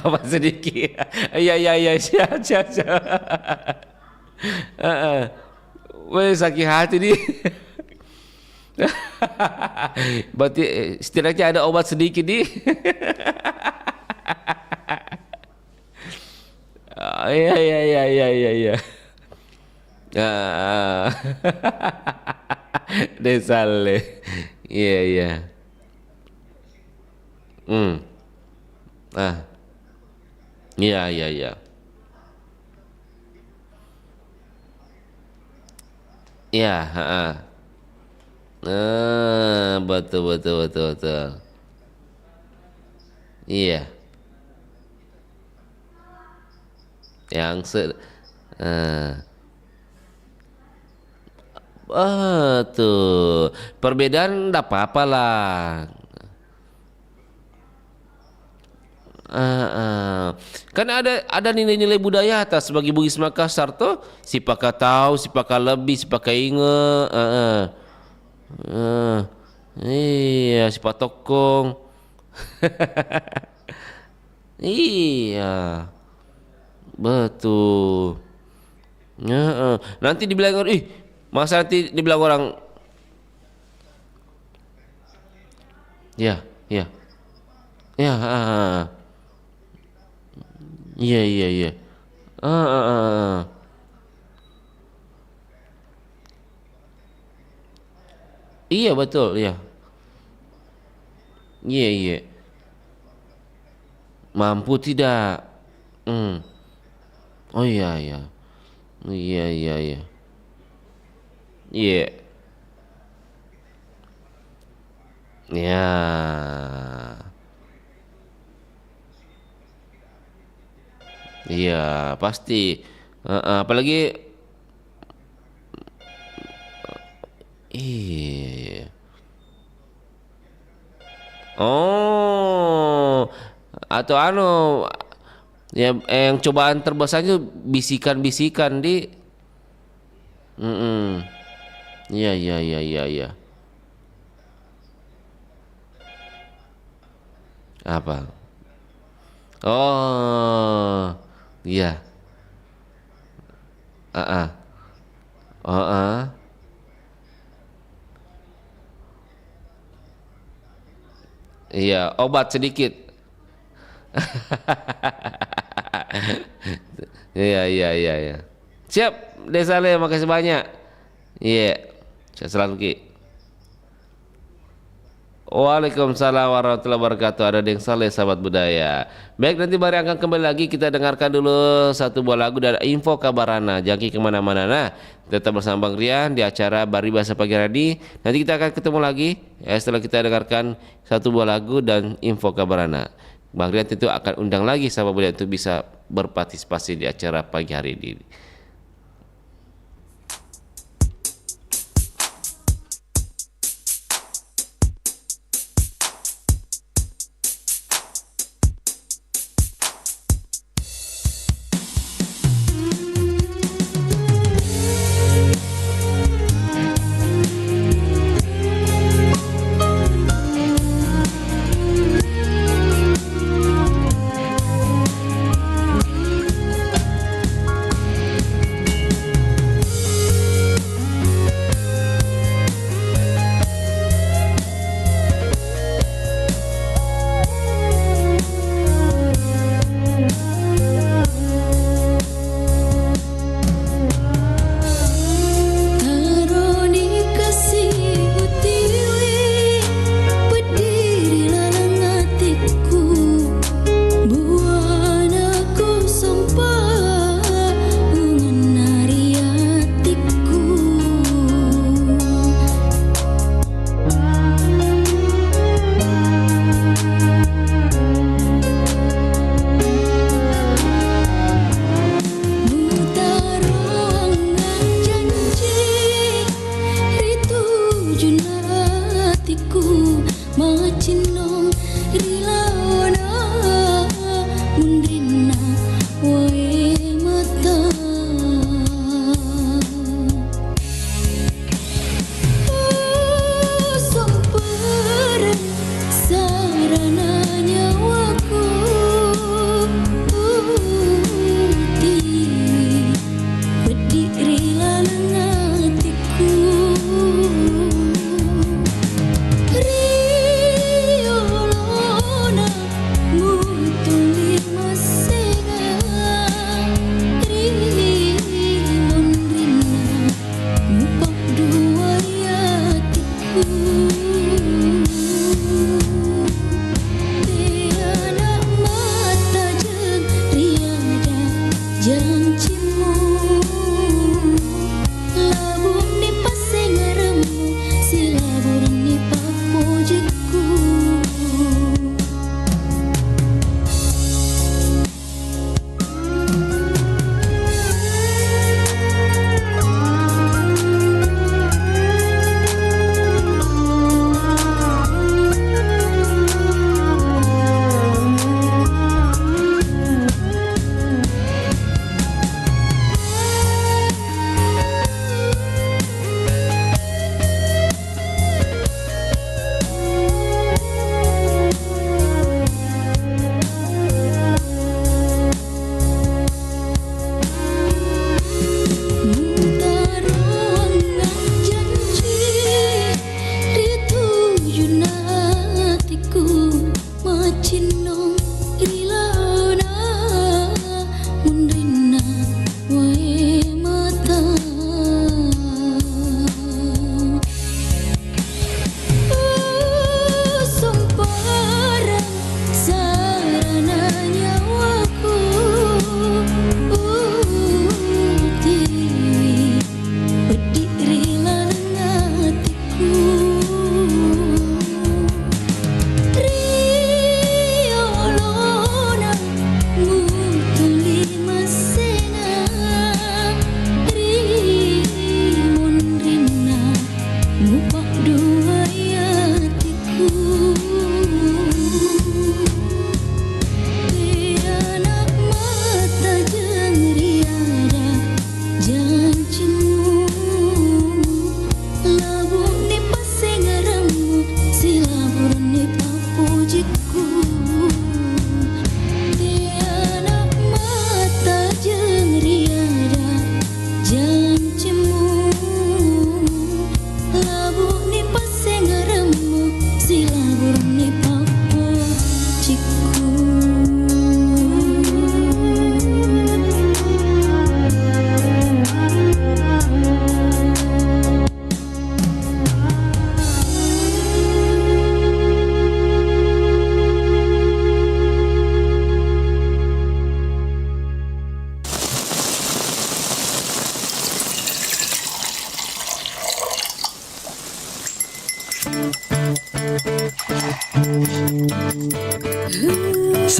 Apa sedikit? Iya, iya, iya, siap, siap, siap. Weh, sakit hati nih. Berarti setidaknya ada obat sedikit nih. Iya, iya, iya, iya, iya, iya. Desale. Iya, iya. Iya, iya, iya. Iya, betul, betul, betul, betul. Iya. Betul. Perbedaan enggak apa-apa lah. Kan ada nilai-nilai budaya atas sebagai Bugis Makassar tuh sipaka tahu, sipaka lebih, sipaka inge, iya, sipaka tokong. Iya, betul. Nanti dibilang orang, masa nanti dibilang orang, ya, ya, ya, iya, iya, iya. Iya, betul, iya. Iya, iya. Mampu tidak? Oh, iya, iya. Iya, iya, iya. Iya. Ya. Iya, pasti. Apalagi iya. Oh, atau ya, yang cobaan terbesarnya bisikan-bisikan di. Iya, iya, iya, iya, iya. Apa? Oh, iya. Iya, obat sedikit. Iya, iya, iya, iya. Siap, Desale, makasih banyak. Iya, saya selalu Ki. Waalaikumsalam warahmatullahi wabarakatuh. Ada Deng Saleh, sahabat budaya. Baik, nanti Bari akan kembali lagi. Kita dengarkan dulu satu buah lagu dari Info Kabarana. Jangan kemana-mana. Nah, tetap bersama Bang Rian di acara Bari Bahasa Pagi Radi. Nanti kita akan ketemu lagi setelah kita dengarkan satu buah lagu dan Info Kabarana. Bang Rian tentu akan undang lagi sahabat budaya untuk bisa berpartisipasi di acara pagi hari ini.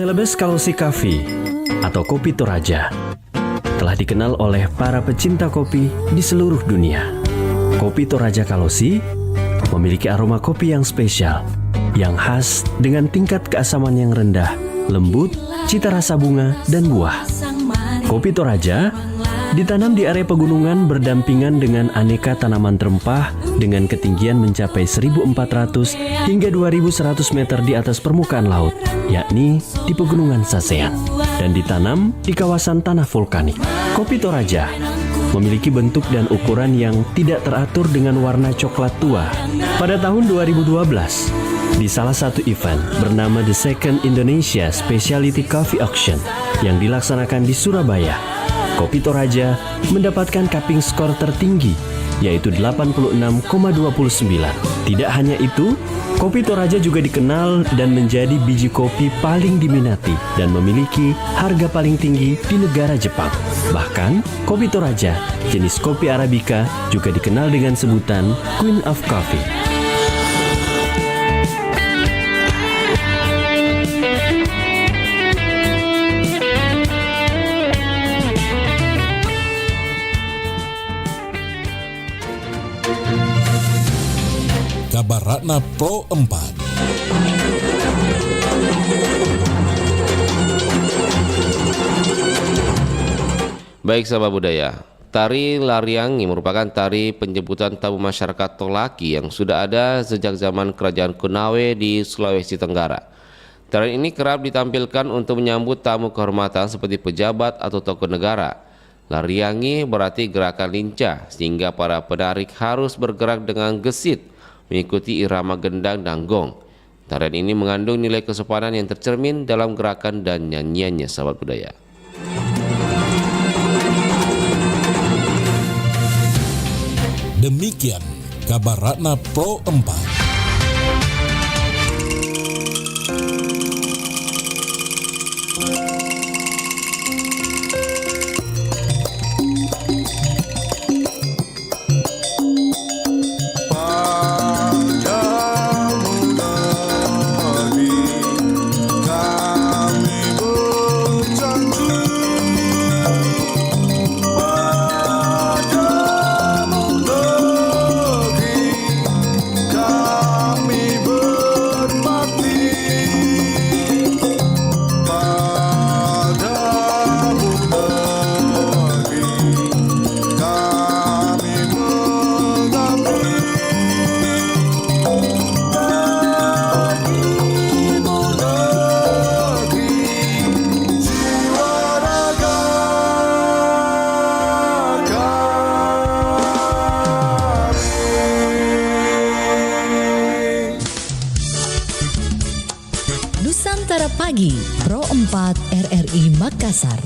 Celebes Kalosi Coffee atau Kopi Toraja telah dikenal oleh para pecinta kopi di seluruh dunia. Kopi Toraja Kalosi memiliki aroma kopi yang spesial, yang khas dengan tingkat keasaman yang rendah, lembut, cita rasa bunga, dan buah. Kopi Toraja ditanam di area pegunungan berdampingan dengan aneka tanaman rempah dengan ketinggian mencapai 1.400 hingga 2.100 meter di atas permukaan laut, yakni di Pegunungan Sasean, dan ditanam di kawasan tanah vulkanik. Kopi Toraja memiliki bentuk dan ukuran yang tidak teratur dengan warna coklat tua. Pada tahun 2012, di salah satu event bernama The Second Indonesia Specialty Coffee Auction yang dilaksanakan di Surabaya, Kopi Toraja mendapatkan cupping skor tertinggi, yaitu 86,29. Tidak hanya itu, Kopi Toraja juga dikenal dan menjadi biji kopi paling diminati dan memiliki harga paling tinggi di negara Jepang. Bahkan, Kopi Toraja, jenis kopi Arabica, juga dikenal dengan sebutan Queen of Coffee. Kabar Ratna Pro 4. Baik sahabat budaya, tari Lariangi merupakan tari penjemputan tamu masyarakat Tolaki yang sudah ada sejak zaman Kerajaan Konawe di Sulawesi Tenggara. Tari ini kerap ditampilkan untuk menyambut tamu kehormatan seperti pejabat atau tokoh negara. Lariangi berarti gerakan lincah, sehingga para penarik harus bergerak dengan gesit mengikuti irama gendang dan gong. Tarian ini mengandung nilai kesopanan yang tercermin dalam gerakan dan nyanyiannya sahabat budaya. Demikian Kabar Ratna Pro 4. Nusantara Pagi, Pro 4 RRI Makassar.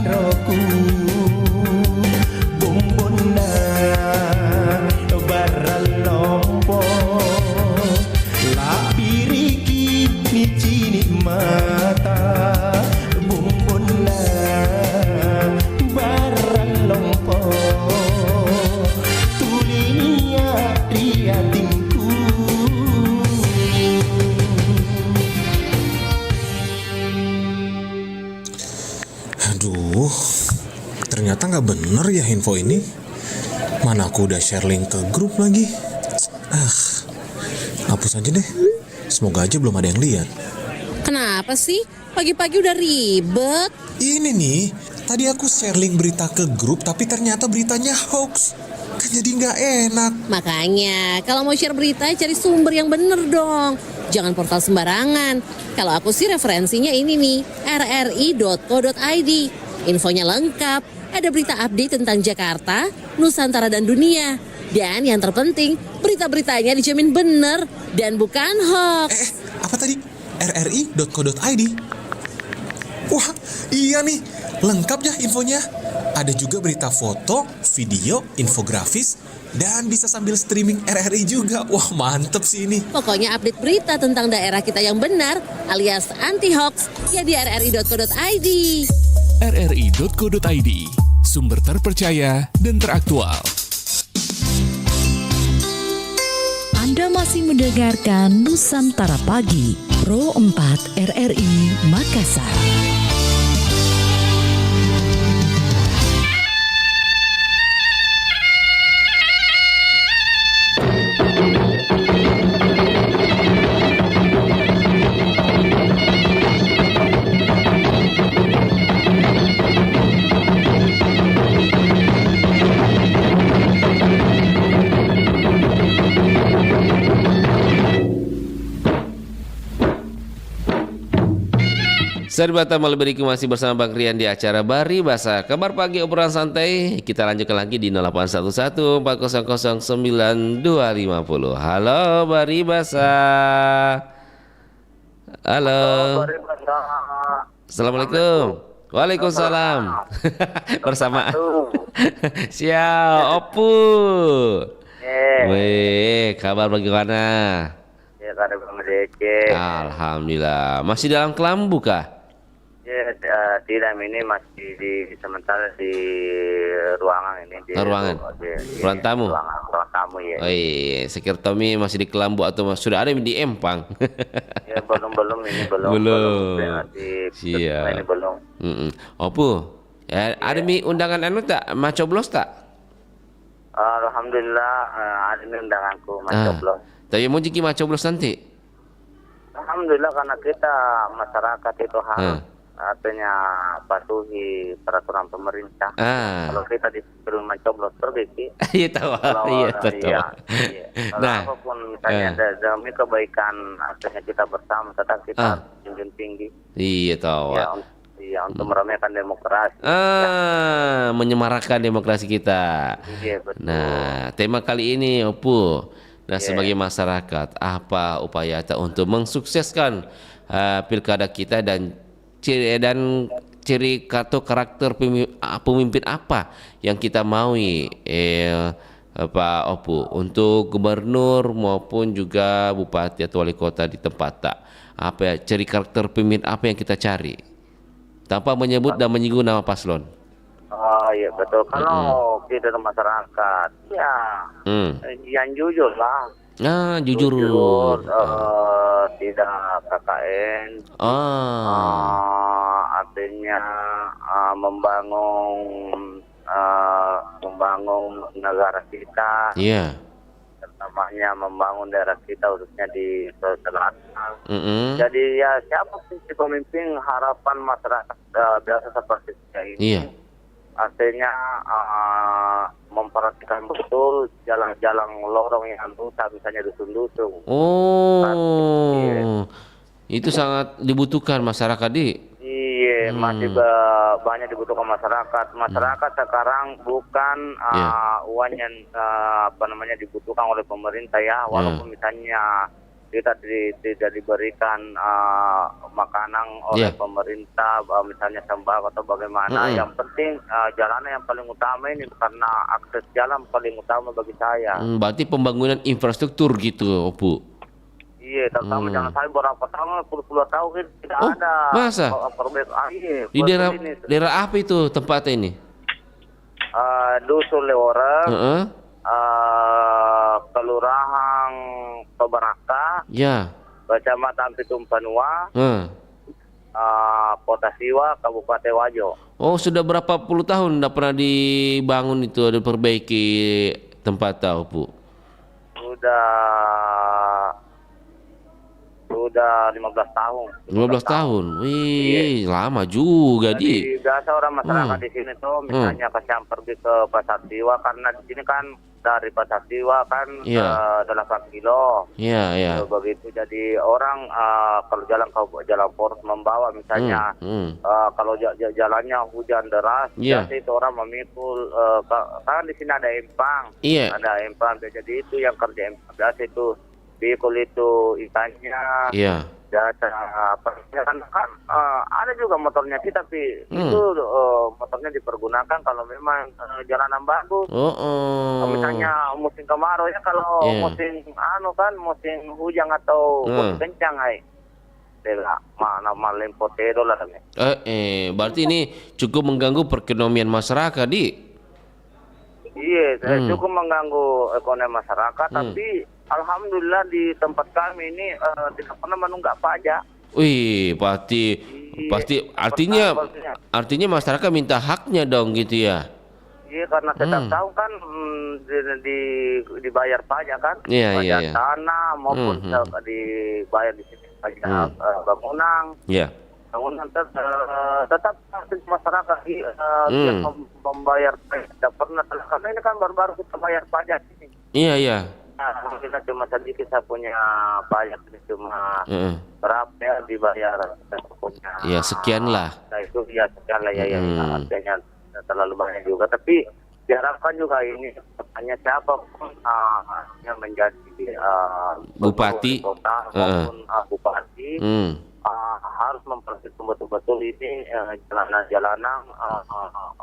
karoku bumbuna baralompo lapiriki micini mata bumbuna baralompo tulinia riatingku. Aduh, ternyata nggak bener ya info ini. Mana aku udah share link ke grup lagi. Hapus aja deh. Semoga aja belum ada yang lihat. Kenapa sih? Pagi-pagi udah ribet. Ini nih, tadi aku share link berita ke grup tapi ternyata beritanya hoax. Kan jadi nggak enak. Makanya, kalau mau share berita cari sumber yang bener dong. Jangan portal sembarangan. Kalau aku sih referensinya ini nih, rri.co.id. Infonya lengkap, ada berita update tentang Jakarta, Nusantara dan dunia. Dan yang terpenting, berita-beritanya dijamin bener dan bukan hoax. Apa tadi? rri.co.id. Wah, iya nih, lengkap ya infonya. Ada juga berita foto, video, infografis, dan bisa sambil streaming RRI juga. Wah, mantep sih ini. Pokoknya update berita tentang daerah kita yang benar alias anti-hoax ya di rri.co.id. rri.co.id, sumber terpercaya dan teraktual. Anda masih mendengarkan Nusantara Pagi, Pro 4 RRI Makassar. Sahabat Tamal Beriku masih bersama Bang Rian di acara Bari Basa. Kabar pagi obrolan santai. Kita lanjutkan lagi di 0811 400 9250. Halo Bari Basa. Halo. Assalamualaikum. Waalaikumsalam. Bersama Siao Opu. Weh, kabar bagaimana? Ya, kabar Bang Dece. Alhamdulillah. Masih dalam kelambu kah? Ya, tidak, ini masih sementara di ruangan ini. Di ruangan tamu. Ruang tamu ya. Oh iya, sekir Tommy masih di Kelambu atau sudah ada di Empang? Ya, belum ini belum. Siap. Ini belum. Opu, ya, ada mi undangan anu tak? Macoblos tak? Alhamdulillah ada mi undanganku Macoblos. Tapi mau jiki Macoblos nanti? Alhamdulillah karena kita masyarakat itu harus artinya patuhi peraturan pemerintah. Kalau kita disuruh mencoblos pergi, iya tahu. Kalau apapun misalnya demi kebaikan artinya kita bersama, tetap kita junjung tinggi. Iya tahu. Ya, untuk meramaikan demokrasi. Menyemarakan demokrasi kita. Iya, betul. Nah, tema kali ini Opu. Nah, sebagai masyarakat, apa upaya kita untuk mensukseskan pilkada kita dan ciri atau karakter pemimpin apa yang kita maui Pak Opu untuk gubernur maupun juga bupati atau wali kota di tempat tak, apa ya, ciri karakter pemimpin apa yang kita cari tanpa menyebut dan menyinggung nama paslon. Oh iya betul, kalau kita masyarakat ya yang jujur lah. Jujur. Tidak KKN. Artinya membangun negara kita. Iya. Namanya membangun daerah kita khususnya di Sulawesi Selatan. Jadi ya siapa sih pemimpin harapan masyarakat biasa seperti saya ini. Iya. Artinya memperhatikan betul jalan-jalan lorong yang rusak, misalnya dusun-dusun. Itu sangat dibutuhkan masyarakat di. Iya, masih banyak dibutuhkan masyarakat. Masyarakat sekarang bukan uang yang dibutuhkan oleh pemerintah ya, walaupun misalnya kita tidak diberikan makanan oleh pemerintah, misalnya sembako atau bagaimana. Yang penting jalanan yang paling utama ini, karena akses jalan paling utama bagi saya. Berarti pembangunan infrastruktur gitu, Bu? Iya, terutama jalan saya berapa tahun, puluh tahun tidak ada. Masa? Di daerah apa itu tempatnya ini? Dusun Leoreng, Kelurahan Tobaraka, Kecamatan Pitung Panua, Kota Siwa, Kabupaten Wajo. Oh, sudah berapa puluh tahun tidak pernah dibangun itu, diperbaiki tempat tahu, Bu? Sudah 15 tahun. 15 tahun. Wih, lama juga, Di. Biasa orang masyarakat di sini tuh misalnya kasihan pergi ke Pasar Siwa, karena di sini kan dari Pasar Siwa kan 8 kilo. Iya. Begitu, jadi orang kalau jalan poros membawa misalnya kalau jalannya hujan deras, biasa itu orang memikul kan di sini ada empang. Ada empang, jadi itu yang kerja empang biasa itu pikul itu ikannya. Biasa kan ada juga motornya sih, tapi itu motornya dipergunakan kalau memang jalanan bagus. Misalnya musim kemarau ya, kalau musim musim hujan atau musim kencang mana lempotero lah kan. Berarti ini cukup mengganggu perekonomian masyarakat, Di. Iya, cukup mengganggu ekonomi masyarakat, tapi alhamdulillah di tempat kami ini tidak pernah menunggak pajak. Wih, pasti artinya masyarakat minta haknya dong gitu ya. Iya, karena setiap tahun kan dibayar pajak kan. Pajak tanah maupun dibayar di sini pajak bangunan. Bangunan tetap masyarakat membayar pajak. Tidak pernah, karena ini kan baru-baru kita bayar pajak ini. Iya. Kita cuma sedikit, saya punya pajak cuma berapa ya dibayar, punya. Ya sekian lah. Nah itu ya sekian lah ya, artinya terlalu banyak juga. Tapi diharapkan juga ini hanya siapa pun yang menjadi bupati kota maupun bupati harus memperhatikan betul-betul ini jalanan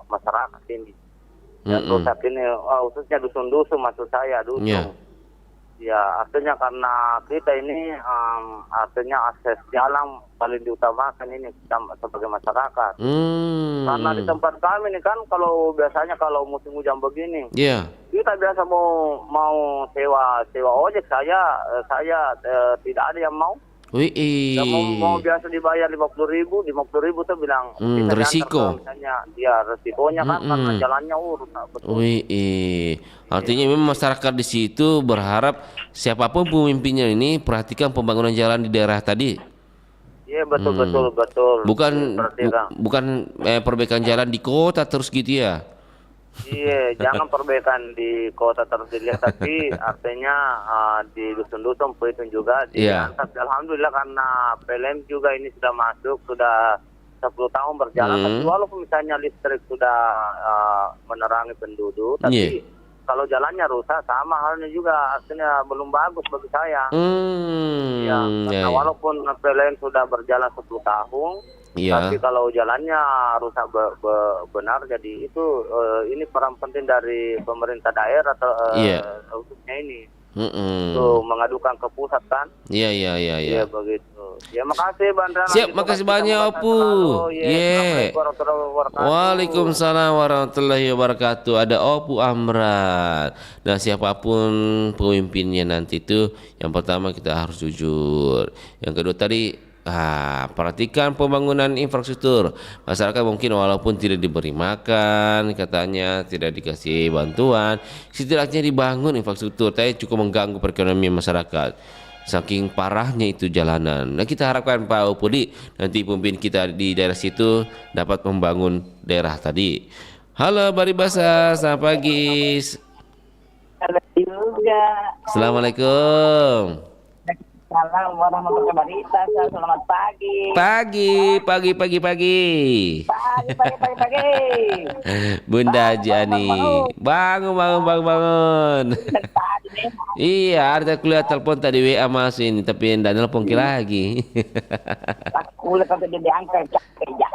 masyarakat ini. Dan rusak ini khususnya dusun-dusun, maksud saya dusun. Ya, artinya karena kita ini artinya akses jalan paling diutamakan ini kita sebagai masyarakat. Karena di tempat kami ini kan kalau biasanya kalau musim hujan begini, kita biasa mau sewa ojek, saya tidak ada yang mau. Mau biasa dibayar 50.000 tuh bilang risiko. Misalnya resikonya kan karena jalannya rusak. Artinya memang masyarakat di situ berharap siapapun pemimpinnya ini perhatikan pembangunan jalan di daerah tadi. Iya, betul. Bukan perbaikan jalan di kota terus gitu ya. Iya, jangan perbaikan di kota terus dilihat, tapi artinya di dusun-dusun itu juga diangkat. Alhamdulillah karena PLN juga ini sudah masuk, sudah 10 tahun berjalan. Tapi walaupun misalnya listrik sudah menerangi penduduk, tapi kalau jalannya rusak sama halnya juga, artinya belum bagus bagi saya. Karena walaupun PLN sudah berjalan 10 tahun, tapi kalau jalannya rusak benar, jadi itu ini peran penting dari pemerintah daerah atau khususnya ini untuk mengadukan ke pusat kan. Iya begitu. Ya makasih Bandra. Siap, makasih banyak Opu. Waalaikumsalam warahmatullahi wabarakatuh. Ada Opu Amran. Nah, siapapun pemimpinnya nanti itu, yang pertama kita harus jujur. Yang kedua tadi perhatikan pembangunan infrastruktur. Masyarakat mungkin walaupun tidak diberi makan, katanya tidak dikasih bantuan, setidaknya dibangun infrastruktur. Tapi cukup mengganggu perekonomian masyarakat. Saking parahnya itu jalanan. Nah, kita harapkan Pak Opudi nanti pemimpin kita di daerah situ dapat membangun daerah tadi. Halo Baribasa, selamat pagi. Halo juga. Assalamualaikum. Salam warahmatullahi wabarakatuh. Selamat pagi. Pagi. Bunda Jani. Bangun. Tadi Iya, ada kuliah telepon tadi WA masuk ini, tapi enggak nelpon lagi. Aku lihat kalau dia diangkat capek ya.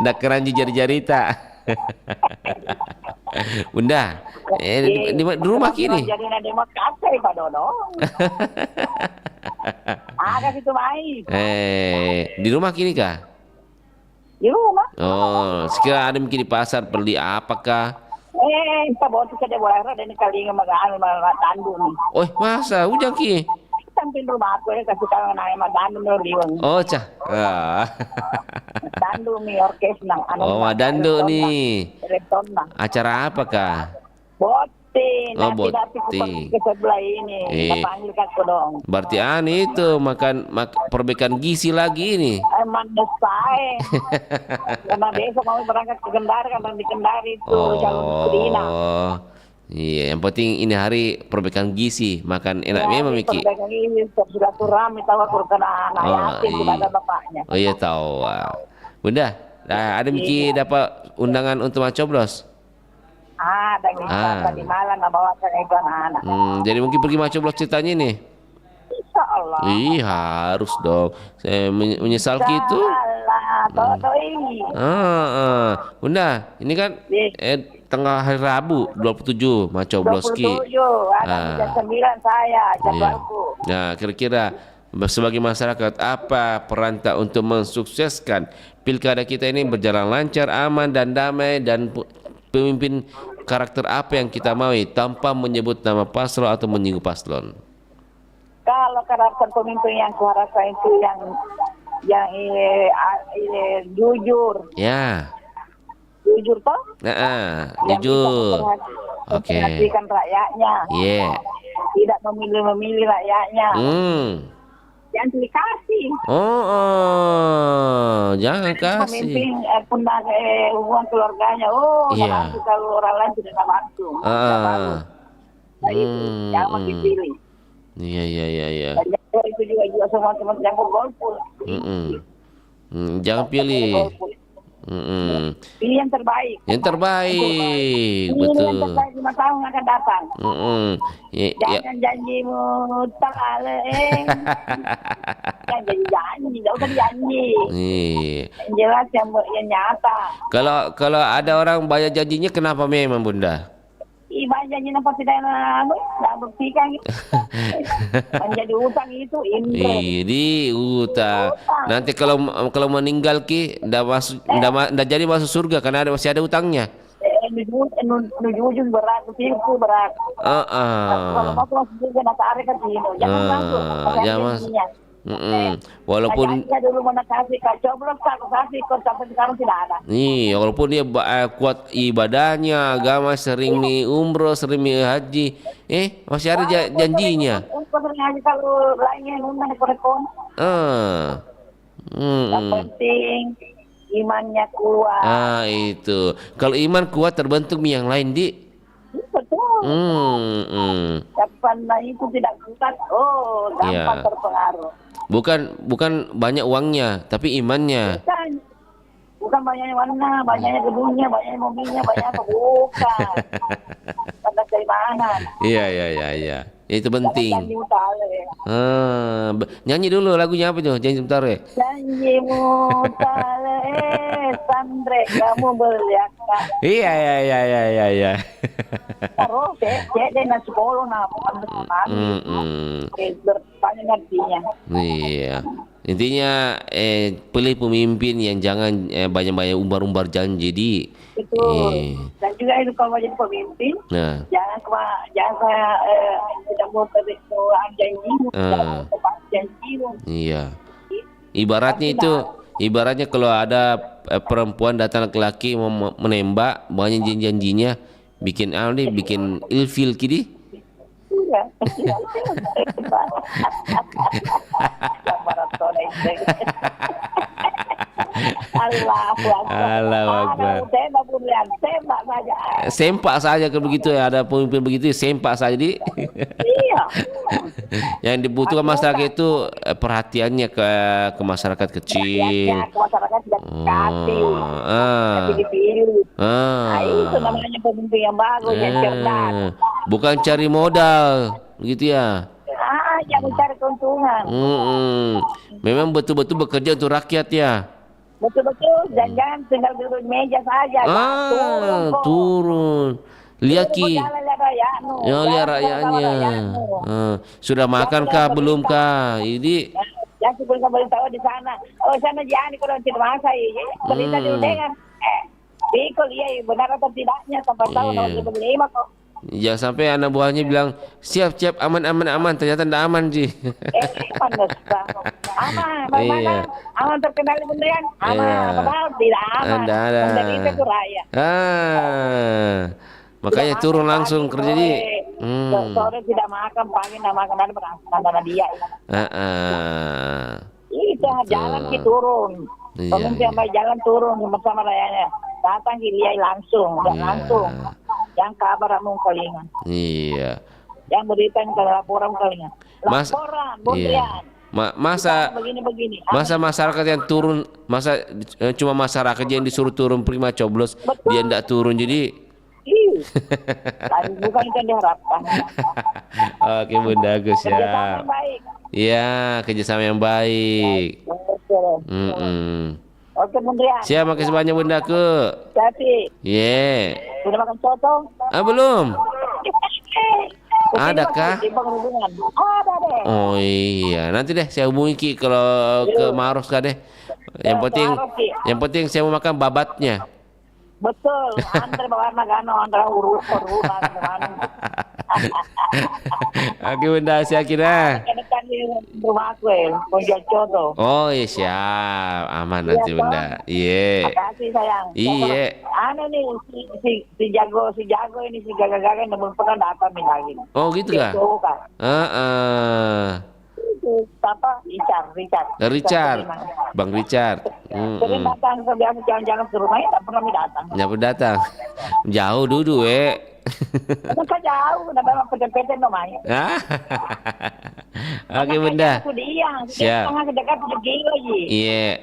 Ndak keranji jari-jari tak. Bunda, di rumah kini. Jadi nanti mau kafe Pak Dodo. Ada situ baik. Di rumah kini kah? Di rumah. Oh, sekira ada mungkin di pasar beli apakah? Kita bawa tu saja boleh ada ni kali magaan tandu ni. Oh, masa ujang ki? Samping rumah aku ni kasih tahu naik madandu ni liwang. Oh, cah. Dandu ni orkes nang anu. Oh, madandu ni. Reton nang. Acara apakah? Bote. Oh, bote. Ke sebelah ini. Panggil aku dong. Berarti itu makan perbaikan gizi lagi nih. Emang desai. Karena besok mau berangkat ke Kendari, karena di Kendari itu jalur Medina. Oh, iya. Yang penting ini hari perbaikan gizi, makan enak memang Miki. Perbaikan gizi, silaturahmi tahu aku kena anak yatim, tidak ada bapaknya. Oh iya tahu. Bunda, ada Miki dapat undangan untuk macoblos? Ada tadi malam nak bawakan itu anak-anak. Jadi mungkin pergi macoblos ceritanya nih. Insya Allah. Harus dong. Saya menyesal gitu. Bunda, ini kan tanggal hari Rabu 27 macobloski. 27, ada jam 9 saya, jadwalku. Nah, kira-kira sebagai masyarakat apa peran tak untuk mensukseskan pilkada kita ini berjalan lancar, aman dan damai, dan pemimpin karakter apa yang kita maui tanpa menyebut nama paslon atau menyinggung paslon? Kalau karakter pemimpin yang kuharapkan itu yang jujur. Ya. Jujur toh? Jujur. Oke. Memperhatikan rakyatnya. Iya. Tidak memilih rakyatnya. Jangan dikasih. Jangan kasih. Pemimpin pundak hubungan keluarganya. Iya. Kalau orang lain tidak bantu. Jangan dipilih. Iya. Dan itu juga semua teman-teman yang golput. Jangan pilih. Pilih yang terbaik. Yang terbaik, betul. Pilih yang terbaik 5 tahun akan datang. Jangan janjimu tak Jangan janji, tidak usah janji. Yang jelas yang nyata. Kalau ada orang bayar janjinya, kenapa memang Bunda? Bayar janji nampak tidak buktikan. Menjadi utang itu ini utang. Nanti kalau meninggal ndak jadi masuk surga karena masih ada utangnya. Nujujun berat, tipu berat. Kalau masuk surga nak tarik ke sini, jangan masuk. Jangan masuk. Walaupun dulu mana kasih coblos kasih sampai sekarang tidak ada. Walaupun dia kuat ibadahnya, agama, sering nih umroh, sering nih haji, masih ada janjinya. Kalau lainnya undang ekor-ekor. Yang penting imannya kuat. Itu. Kalau iman kuat terbentuk yang lain betul. Kapan itu tidak kuat, gampang terpengaruh. Bukan banyak uangnya, tapi imannya. Bukan banyaknya warna, banyaknya gedungnya, banyaknya mobilnya, banyak apa? Bukan. Tanda keimanan. Iya. Itu penting. Nyanyi dulu lagunya apa tuh? Janji Mutare. Janjimu tale sandre kamu beliakan. Iya. Terus dia nak sekolah nak bertanya artinya. Iya. Intinya pilih pemimpin yang jangan banyak-banyak umbar-umbar janji dan juga itu kalau jadi pemimpin jangan tidak mau janji. Iya. Ibaratnya kalau ada perempuan datang laki-laki mau menembak, banyak janjinya bikin ilfil kidi. Iya. Allahu Akbar. Sempak saja kalau begitu ada pemimpin begitu sempak saja Iya. Yang dibutuhkan masyarakat itu perhatiannya ke masyarakat kecil. Ke masyarakat tidak dikasih. Tapi dipilih. Itu namanya pemimpin yang bagus, yang cerdas. Bukan cari modal, begitu ya? Yang mencari keuntungan. Memang betul-betul bekerja untuk rakyat ya? Betul-betul, jangan tinggal duduk di meja saja. Turun. Lihat Ki. Lihat rakyatnya. Sudah makankah belumkah? Ini yang sebelum beritahu di sana. Oh, sana Jani kalau tidak masa ya. Berita dulu dengan Pikul iya benar atau tidaknya sampai tahu kalau kita beli kok. Ya sampai anak buahnya bilang siap aman ternyata tidak aman Ji. Aman, bagaimana? Aman terkendali beneran? Aman, padahal tidak aman. Menjadi itu rakyat. Makanya turun langsung kerja Ji. Sore tidak makan, pagi tidak makan, dan dia. Itu jalan kita turun. Pemimpin yang baik jalan turun bersama rakyatnya. Datang dia langsung, yang kabar mau kalingan. Iya. Yang berita yang laporan kalingan. Laporan, Bundrian. Begini. Masa masyarakat yang turun, cuma masyarakat yang disuruh turun prima coblos, dia tidak turun jadi. Bukan itu yang diharapkan. Oke Bunda Agus ya. Iya, kerjasama yang baik. Oke Bundrian. Siap, makasih banyak Bunda Ku. Jadi. Sudah makan soto? Belum. Adakah? Ada deh. Oh iya, nanti deh saya hubungi Ki kalau ke Maros kah deh. Yang penting saya mau makan babatnya. Betul, antar bawa magano, antar urus. Oke Bunda, saya kira. Kan di rumah aku Ponjol Coto. Oh iya siap, aman nanti Bunda. Iya. Makasih sayang. Iya. Anu nih si jago ini si gagal-gagal yang belum pernah datang lagi. Oh gitu kah? Apa? Richard. Bang Richard. Sering datang sebiasa jalan-jalan ke rumahnya tak pernah datang. Nggak datang. Jauh dulu Bukan jauh, namanya peten-peten namanya. Oke Bunda. Siap. Sangat dekat 7 kilo ji. Iya.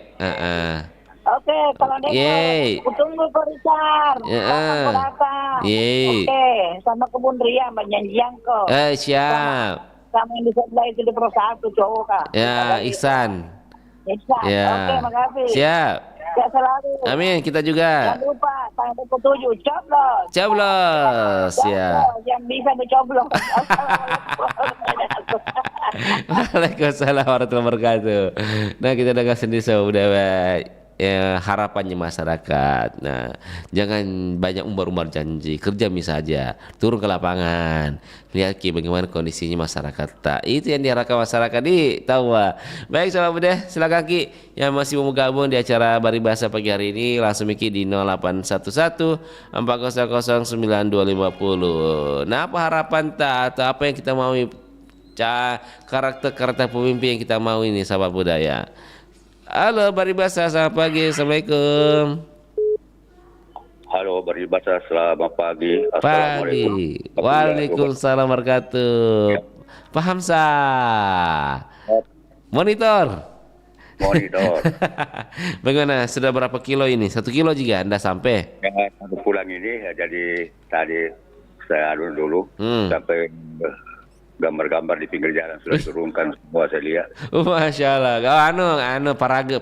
Oke, kalau dia tunggu ke Richard. Oke, sama kebun Ria janjian kok. Siap. Sama yang di sebelah itu di Pro 1 cowok kak. Ya, Ihsan. Ya. Oke, makasih. Siap. Sehat selalu. Amin, kita juga. Jangan lupa tanggal 27 coblos. Ya. Yang bisa dicoblos. Waalaikumsalam warahmatullahi wabarakatuh. Nah, kita dengar sendiri udah harapannya masyarakat. Nah, jangan banyak umbar-umbar janji, kerja saja, turun ke lapangan, lihat bagaimana kondisinya masyarakat. Itu yang diharapkan masyarakat di Tawa. Baik sahabat Bunda, silakan Ki yang masih mau gabung di acara Baribasa pagi hari ini langsung Ki di 0811 400 9250. Nah, apa harapan atau apa yang kita mau karakter pemimpin yang kita mau ini sahabat budaya. Halo Baribasa, selamat pagi. Assalamualaikum. Halo Baribasa, selamat pagi. Assalamualaikum. Waalaikumsalam warahmatullahi wabarakatuh. Pak Hamzah. Monitor. Bagaimana? Sudah berapa kilo ini? 1 kilo juga Anda sampai? Ya, aku pulang ini jadi tadi saya dulu sampai gambar-gambar di pinggir jalan sudah turunkan semua saya lihat. Masya Allah. Anu peraga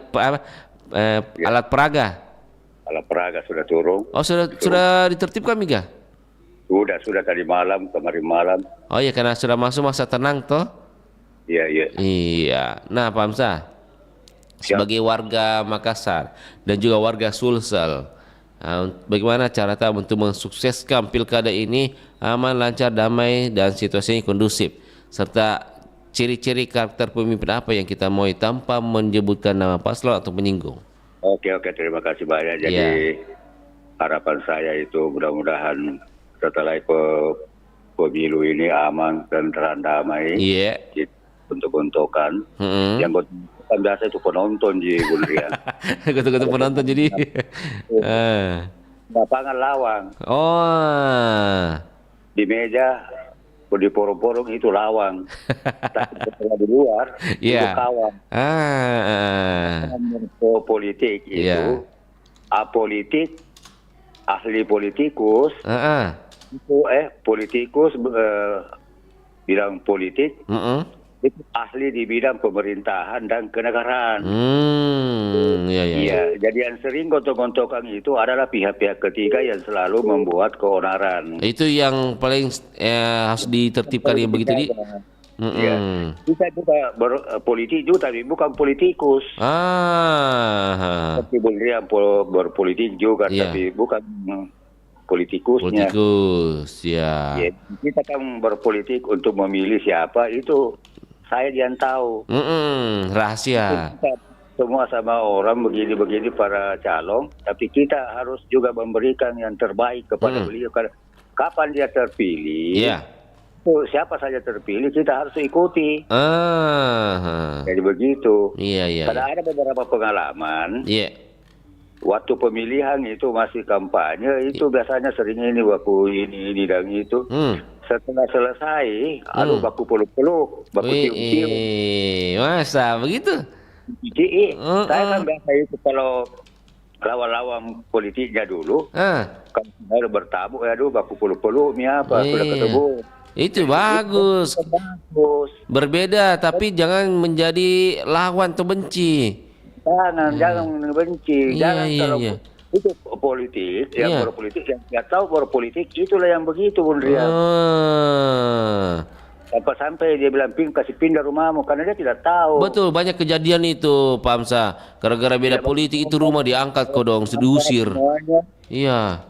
alat peraga. Alat peraga sudah turun. Oh sudah ditertibkan Miga? Sudah tadi malam, kemarin malam. Oh iya karena sudah masuk masa tenang toh? Iya. Nah Pak Hamzah, sebagai warga Makassar dan juga warga Sulsel, bagaimana cara untuk mensukseskan pilkada ini aman, lancar, damai dan situasinya kondusif, serta ciri-ciri karakter pemimpin apa yang kita mau tanpa menyebutkan nama paslon atau menyinggung. Oke, terima kasih banyak. Jadi harapan saya itu mudah-mudahan setelah pemilu ini aman dan damai. Bentuk-bentukan yang kan biasa itu penonton di Bundrian. Ketua penonton jadi. Lapangan lawang. Di meja, di porong-porong itu lawang. Tapi di luar itu kawan. Politik itu apolitik, ahli politikus, politikus bidang politik itu ahli di bidang pemerintahan dan kenegaraan. Iya. Jadi yang sering gontok-gontokan itu adalah pihak-pihak ketiga yang selalu membuat keonaran. Itu yang paling harus ditertibkan yang begitu di. Iya. Kita juga berpolitik juga, tapi bukan politikus. Tapi beliau berpolitik juga, tapi bukan politikusnya. Politikus, ya. Kita kan berpolitik untuk memilih siapa, itu saya yang tahu. Rahasia. Kita semua sama orang begini-begini para calon, tapi kita harus juga memberikan yang terbaik kepada beliau. Kapan dia terpilih, siapa saja terpilih kita harus ikuti. Jadi begitu. Karena ada beberapa pengalaman. Waktu pemilihan itu masih kampanye itu biasanya sering ini waktu ini dan itu. Setelah selesai, baku peluk-peluk, baku cium-cium. Masa begitu? Saya kan biasa itu kalau lawan-lawan politiknya dulu, kalau sudah bertamu baku peluk-peluk, sudah ketemu. Itu bagus. Berbeda, tapi jangan menjadi lawan atau benci. Jangan benci. Jangan kalau itu politik, yang berpolitik, yang nggak tahu berpolitik, itulah yang begitu, Bung Rian. Sampai dia bilang kasih pindah rumahmu, karena dia tidak tahu. Betul, banyak kejadian itu, Pak Hamzah. Gara-gara beda politik itu rumah diangkat kok dong, diusir. Iya.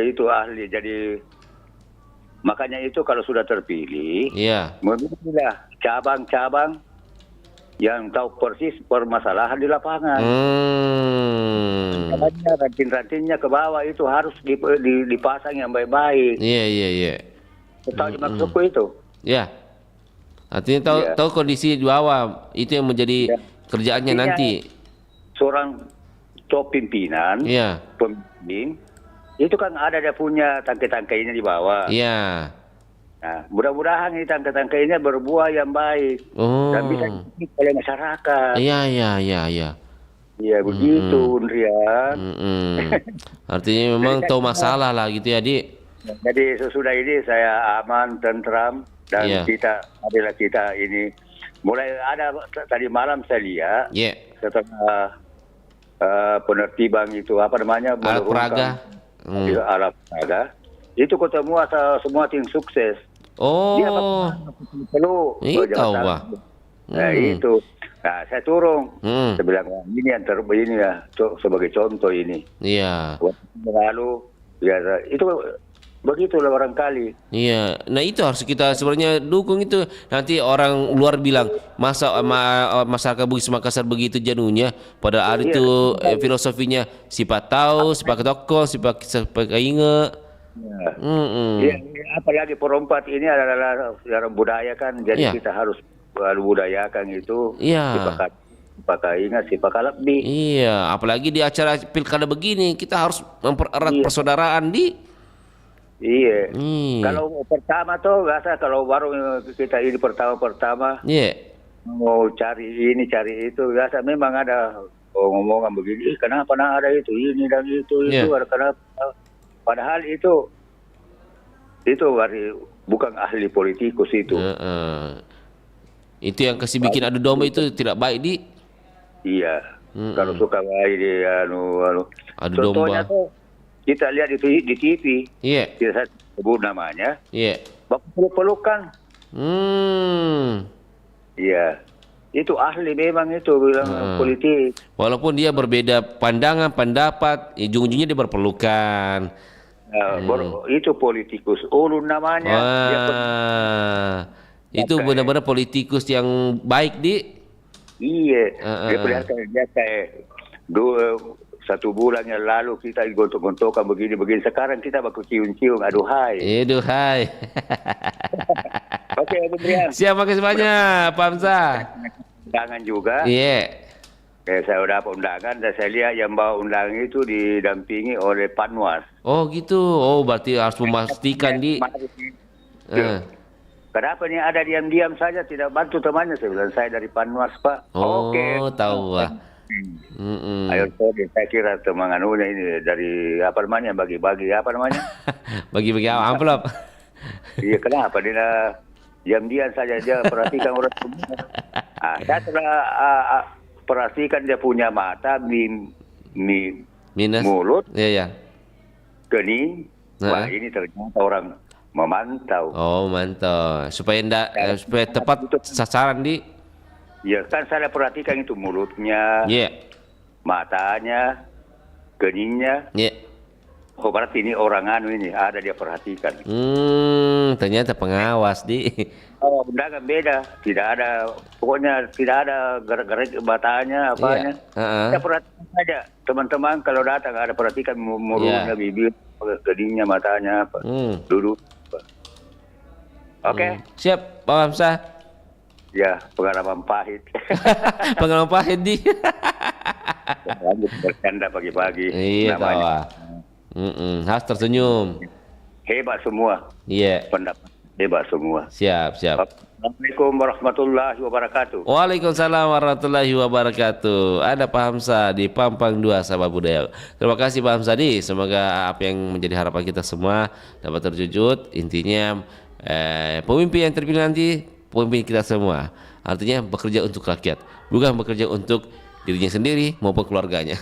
Itu ahli, jadi makanya itu kalau sudah terpilih, memilihlah cabang-cabang yang tahu persis permasalahan di lapangan. Ranting-rantingnya ke bawah itu harus dipasang yang baik-baik. Iya. Tahu maksudku itu? Ya. Artinya tahu kondisi di bawah, itu yang menjadi kerjaannya nanti. Seorang top pimpinan, pemimpin, itu kan ada dia punya tangkai-tangkainya di bawah. Iya. Nah, mudah-mudahan ini tangkai-tangkainya berbuah yang baik dan bisa diikuti oleh masyarakat. Iya. Iya begitu, Rian. Artinya memang tahu masalah lah gitu ya, Di. Jadi sesudah ini saya aman, tentram, dan kita ini mulai ada tadi malam saya lihat setelah penertiban itu apa namanya alat peraga. Alat peraga itu ketemu semua tim sukses. Dia perlu tahu Pak. Itu. Nah, saya turun. Saya bilang ini yang terbaik ini ya sebagai contoh ini. Iya. Lalu itu begitulah barangkali. Iya. Nah, itu harus kita sebenarnya dukung itu. Nanti orang luar bilang masyarakat Bugis Makassar begitu jenuhnya, padahal itu filosofinya sifat tahu, sifat tokoh, sifat ingat. Apalagi perempat ini adalah sejarah budaya kan, jadi kita harus budayakan itu. Sipakai ingat, sipakai lebih. Iya, apalagi di acara pilkada begini kita harus mempererat persaudaraan di. Iya. Kalau pertama tuh biasa kalau baru kita ini pertama. Mau cari ini cari itu biasa memang ada ngomongan begini. Kenapa ada itu ini dan itu kenapa? Padahal itu bukan ahli politikus itu. Itu yang kasih bikin adu domba itu tidak baik di. Iya. Kalau suka baik dia adu contohnya domba. Tuh kita lihat di TV. Kita sebut namanya. Baku pelukan. Iya. Itu ahli memang itu bilang politik. Walaupun dia berbeda pandangan, pendapat, ujung-ujungnya dia berpelukan. Itu politikus ulun namanya. Itu benar-benar politikus yang baik di. Iya. Dia kayak 1 bulan yang lalu kita gontok-gontokan begini-begini. Sekarang kita baku cium-cium. Aduhai. Oke, Bung Rian. Siap, makasih banyak, Pak Hamzah. Undangan juga. Saya udah dapat undangan dan saya lihat yang bawa undangan itu didampingi oleh Panwas. Oh gitu. Oh berarti harus memastikan di. Kenapa nih ada diam-diam saja tidak bantu temannya? Saya bilang saya dari Panwas Pak. Oke. Tahu Pak. Ayo sorry, saya kira teman anunya ini dari apa namanya bagi-bagi apa namanya? Bagi-bagi amplop. Iya, kenapa dia diam-diam saja dia perhatikan orang semua. Saya telah perhatikan dia punya mata, minus mulut, Kening. kening. Wah, ini ternyata orang memantau. Oh, mantau. Supaya tepat sasaran di. Ya kan saya perhatikan itu mulutnya, matanya, keningnya. Oh, berarti ini orang ini ada dia perhatikan. Ternyata pengawas di. Oh, undangan beda, tidak ada, pokoknya tidak ada gerak-gerik matanya, apanya. Kita perhatikan saja, teman-teman kalau datang ada perhatikan mulutnya, bibir, keningnya, matanya, apa, duduk. Oke. Siap, Pak Hamzah. Ya, pengalaman pahit. Pengalaman pahit di. Lanjut bercanda pagi-pagi. Iya, tahu. Harus tersenyum. Hebat semua. Pendapat hebat semua. Siap. Assalamualaikum warahmatullahi wabarakatuh. Waalaikumsalam warahmatullahi wabarakatuh. Ada Pak Hamzah di Pampang 2 Sabah Budaya. Terima kasih Pak Hamzah di. Semoga apa yang menjadi harapan kita semua dapat terwujud. Intinya pemimpin yang terpilih nanti pemimpin kita semua, artinya bekerja untuk rakyat, bukan bekerja untuk dirinya sendiri maupun keluarganya.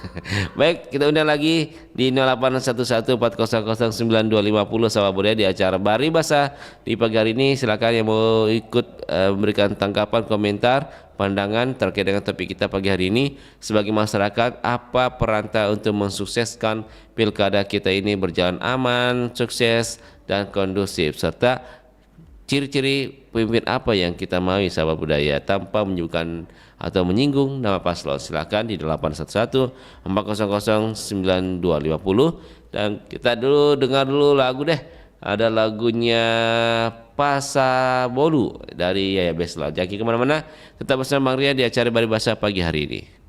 Baik, kita undang lagi di 081140092550 Sabah Budaya di acara Bari Basah di pagi hari ini. Silakan yang mau ikut memberikan tanggapan, komentar, pandangan terkait dengan topik kita pagi hari ini. Sebagai masyarakat, apa perantara untuk mensukseskan pilkada kita ini berjalan aman, sukses dan kondusif, serta ciri-ciri pemimpin apa yang kita maui Sabah Budaya tanpa menyebutkan atau menyinggung nama paslon. Silakan di 811-400-9250 dan kita dengar dulu lagu deh. Ada lagunya Pasa Bolu dari Yaya Besla. Jangan kemana-mana, tetap bersama Bang Rian di acara Bari Basah pagi hari ini.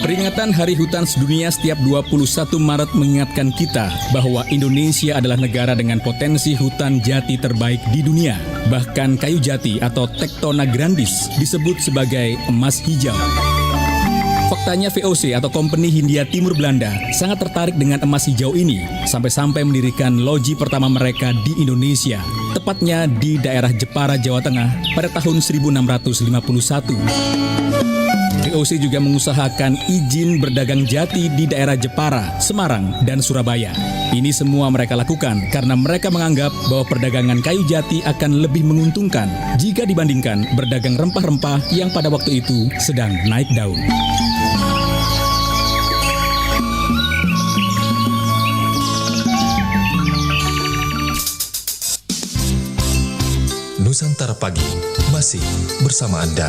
Peringatan Hari Hutan Sedunia setiap 21 Maret mengingatkan kita bahwa Indonesia adalah negara dengan potensi hutan jati terbaik di dunia. Bahkan kayu jati atau Tectona grandis disebut sebagai emas hijau. Faktanya VOC atau Company Hindia Timur Belanda sangat tertarik dengan emas hijau ini sampai-sampai mendirikan loji pertama mereka di Indonesia, tepatnya di daerah Jepara, Jawa Tengah pada tahun 1651. VOC juga mengusahakan izin berdagang jati di daerah Jepara, Semarang, dan Surabaya. Ini semua mereka lakukan karena mereka menganggap bahwa perdagangan kayu jati akan lebih menguntungkan jika dibandingkan berdagang rempah-rempah yang pada waktu itu sedang naik daun. Nusantara Pagi masih bersama Anda.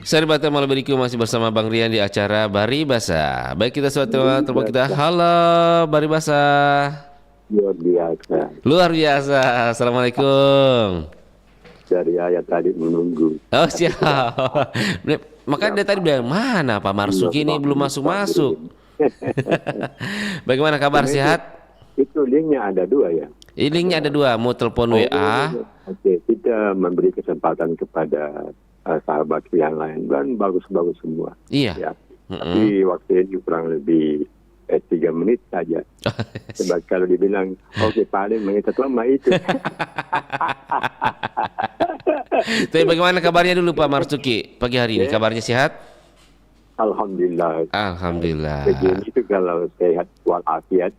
Sahabat malam beriku masih bersama Bang Rian di acara Bari Basah. Baik, kita suatu telepon kita. Halo Bari Basah. Luar biasa. Luar biasa. Assalamualaikum. Dari ayat tadi menunggu. Oh siap. Makanya dari tadi bilang mana Pak Marsuki ini belum masuk. Bagaimana kabar, sehat? Itu linknya ada dua ya. Linknya ada dua. Mau telepon WA. Oke, kita memberi kesempatan kepada sahabat yang lain dan bagus-bagus semua. Iya. Ya. Tapi waktu ini kurang lebih 3 menit saja. Sebab kalau dibilang oke, paling menit lama itu. Tapi bagaimana kabarnya dulu Pak Marsuki pagi hari ini? Kabarnya sehat? Alhamdulillah. Alhamdulillah. Begini itu kalau sehat walafiat,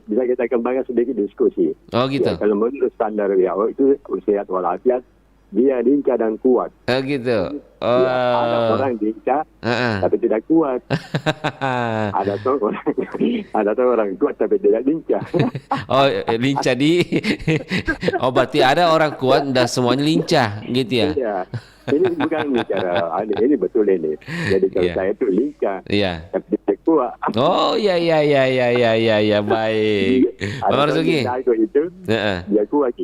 bisa kita kembangkan sedikit diskusi. Oh gitu. Ya, kalau menurut standar WHO itu sehat walafiat, dia lincah dan kuat. Oh gitu. Oh. Ya, ada orang lincah tapi tidak kuat. ada orang kuat tapi tidak lincah. Oh, lincah di. Oh, berarti ada orang kuat dan semuanya lincah gitu ya. Iya. Ini bukan bicara ini betul ini. Jadi kalau saya itu lincah, tapi saya kuat. Oh iya baik. Pak Marzuki. Itu dia kuat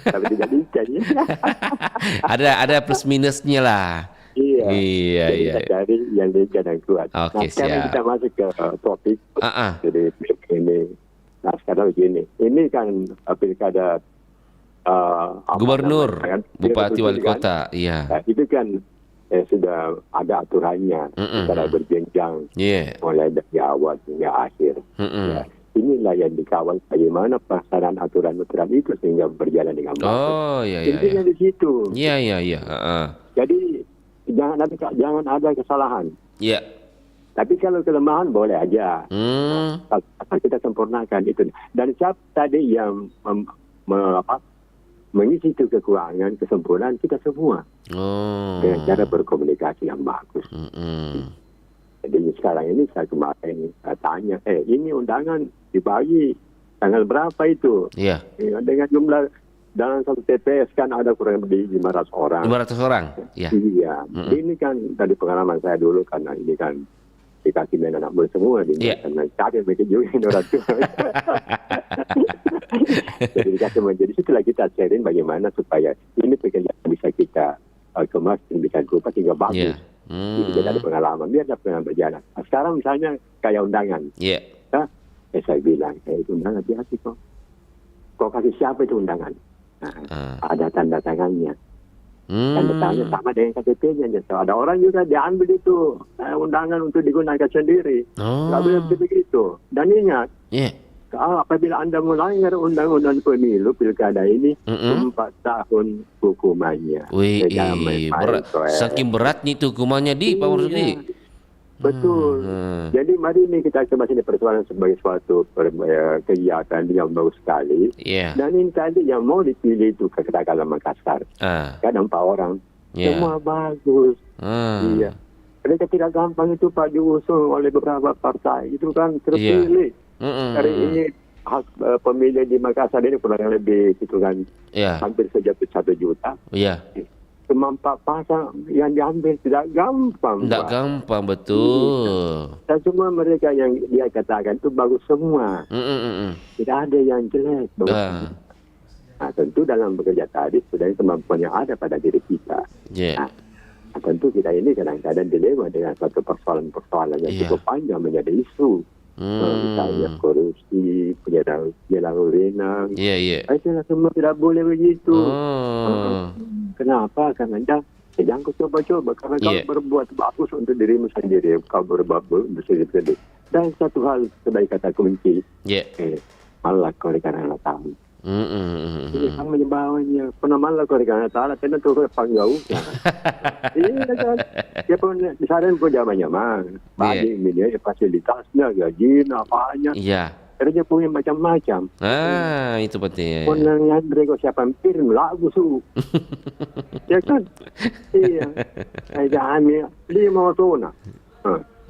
tapi tidak lincah. Ada plus minusnya lah. Iya. Kita cari yang lincah dan kuat. Oke, sekarang siap. kita masuk ke topik. Jadi ini. Nah sekarang begini, ini kan pilkada Gubernur, kan? Bupati, Wali Kan? Kota, iya. Nah, itu kan sudah ada aturannya secara berjenjang, mulai dari awal hingga akhir. Ya, inilah yang dikawal bagaimana pelaksanaan aturan-aturan itu sehingga berjalan dengan baik. Oh iya. Intinya di situ. Iya. Jadi jangan ada kesalahan. Iya. Tapi kalau kelemahan boleh aja. Asal kita sempurnakan itu. Dan siapa tadi yang mengisi itu kekurangan, kesempurnaan kita semua. Dengan cara berkomunikasi yang bagus. Jadi sekarang ini saya kemarin tanya, ini undangan dibagi tanggal berapa itu? Iya. Dengan jumlah dalam satu TPS kan ada kurang lebih 500 orang. 500 orang? Iya. Iya. Ini kan dari pengalaman saya dulu karena ini kan dikasih main anak muda semua karena cari mereka juga yang orang tua. Jadi dikasih menjadi setelah kita sharing bagaimana supaya ini pekerjaan bisa kita kemas dan bisa kupas hingga bagus. Jadi ada pengalaman, biar ada pengalaman berjalan. Nah, sekarang misalnya kayak undangan. Saya bilang, itu undangan biasa kok. Kau kasih siapa itu undangan? Nah, ada tanda tangannya. Tanda tangannya sama dengan KTP-nya. Ada orang juga diambil itu undangan untuk digunakan sendiri. Nggak boleh begitu. Dan ingat, apabila Anda melanggar undang-undang pemilu pilkada ini 4 tahun hukumannya. Wih, saking beratnya itu hukumannya di Pak Marzuki. Betul. Jadi mari ini kita coba sini persoalan sebagai suatu kegiatan yang bagus sekali. Dan ini tadi yang mau dipilih itu katakanlah Makassar. Kan 4 orang. Semua bagus. Iya. Mereka tidak gampang itu Pak diusung oleh beberapa partai. Itu kan terpilih. Hari ini hak pemilih di Makassar ini kurang lebih itu kan hampir saja 1 juta. Cuma 4 pasang yang diambil tidak gampang. Tidak gampang, betul. Dan semua mereka yang dia katakan itu bagus semua. Tidak ada yang jelek. Nah, tentu dalam bekerja tadi sudah kemampuan yang ada pada diri kita. Nah, tentu kita ini kadang-kadang dilema dengan satu persoalan-persoalan yang cukup panjang menjadi isu. Misalnya korupsi, penyalahgunaan wewenang. Itulah semua tidak boleh begitu. Kenapa? Karena jangan kau coba-coba. Karena kau berbuat bagus untuk dirimu sendiri. Kau berbuat bersendiri. Dan satu hal sebaik kata kunci. Malah kau karena tahu. Ini kan menyebabkannya. Pernah malah kau karena tahu. Karena tu panggau. Iya kan. Dia pun disarankan kau nyaman-nyaman. Bagi ini fasilitasnya, gajinya, apanya. Kerja punya macam-macam. Itu penting. Pun yang mereka siapa piring lagu su. Ya kan? Iya. Saya ambil 5 tahun.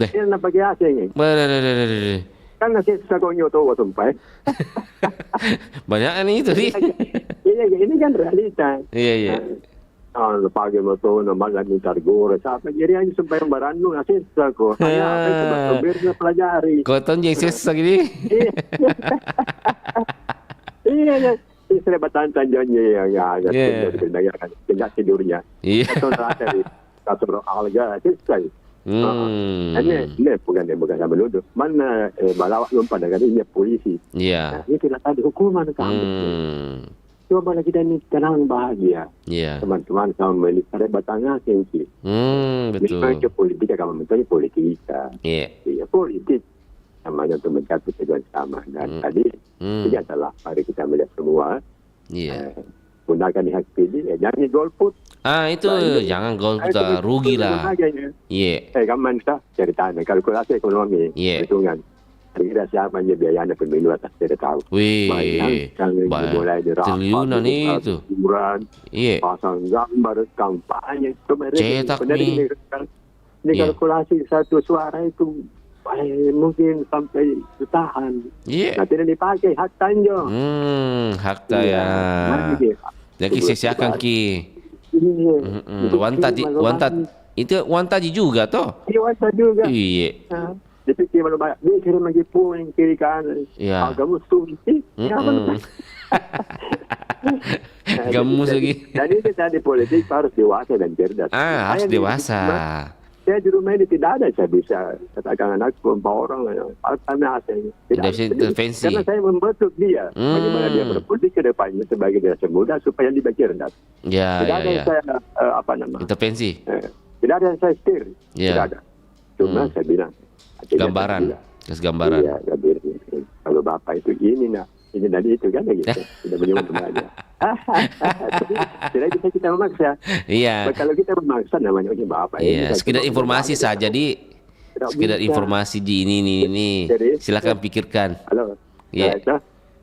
Dia nak pakai asing. Kan nasi sakonyo tu sampai. Banyak ini itu sih. Iya, ini kan realita. Iya. Pagi motor malam minta gore sampai jadi hanya sampai baranu nasi sako. Hanya apa pelajari. Koton Jesus gini. Iya. Istri batan janji yang tinggal tidurnya. Atau tadi kasur alga selesai. Ini bukan yang menuduh. Mana balawak lumpah dengan ini polisi. Ini tidak ada hukuman kamu. Coba kita ni tenang bahagia. Teman-teman kamu melihat batangnya sengki. Betul. Misalnya politik kamu menjadi politika. Iya politik. Namanya untuk mencapai tujuan sama. Dan tadi tidak salah. Mari kita melihat semua. Gunakan hak pilih. Jangan golput. Itu jangan golput. Rugi lah. Kamu bisa ceritanya kalkulasi ekonomi. Hitungan. Kira siapa yang biayanya pemilu atas tidak tahu. Mulai triliunan itu. Pasang gambar kampanye. Cetak nih. Ini kalkulasi 1 suara itu mungkin sampai bertahan. Nah, tidak dipakai hakta. Hakta ya. Jadi sia-siakan ki. Iya. Wantat itu wantaji juga toh. Iya wantat juga. Iya. Dipikir malu banyak. Dia kirim lagi puing kiri kanan. Iya. Kamu suntik. Gamus lagi. Dan itu tadi politik harus dewasa dan cerdas. Harus dewasa. Saya di rumah ini tidak ada saya bisa katakan anakku 4 orang tidak bisa intervensi karena saya membentuk dia bagaimana dia berpolitik ke depannya sebagai generasi muda supaya dia cerdas. Tidak ada yang saya intervensi. Tidak ada yang saya setir. Tidak ada. Cuma saya bilang gambaran. Iya, kalau bapak itu ini ini dan itu kan gitu. Tidak menyebut semuanya. Tidak bisa kita memaksa. Iya. Kalau kita memaksa namanya bapak. Iya. Sekedar informasi saja sekedar informasi di ini. Silakan pikirkan. Halo. Iya.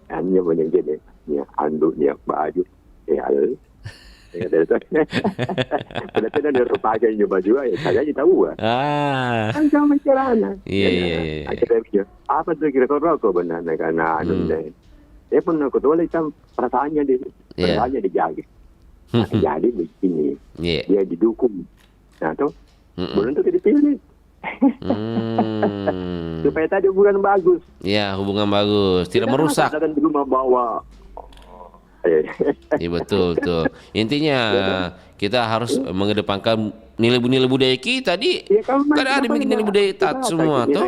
Hanya banyak gini. Ya, anduknya baju. Ya. Berarti dia pakai baju ya saya tahu. Kan sama caranya. Iya. Akhirnya apa tuh kira rokok benar karena dia pun aku tahu kan perasaannya dijaga. Jadi begini, dia didukung. Nah tuh, belum tuh dipilih. Supaya tadi hubungan bagus. Iya, hubungan bagus, tidak merusak. Dan di rumah bawa. Iya betul. Intinya kita harus mengedepankan nilai-nilai budaya kita. Karena ada nilai budaya tat semua tuh.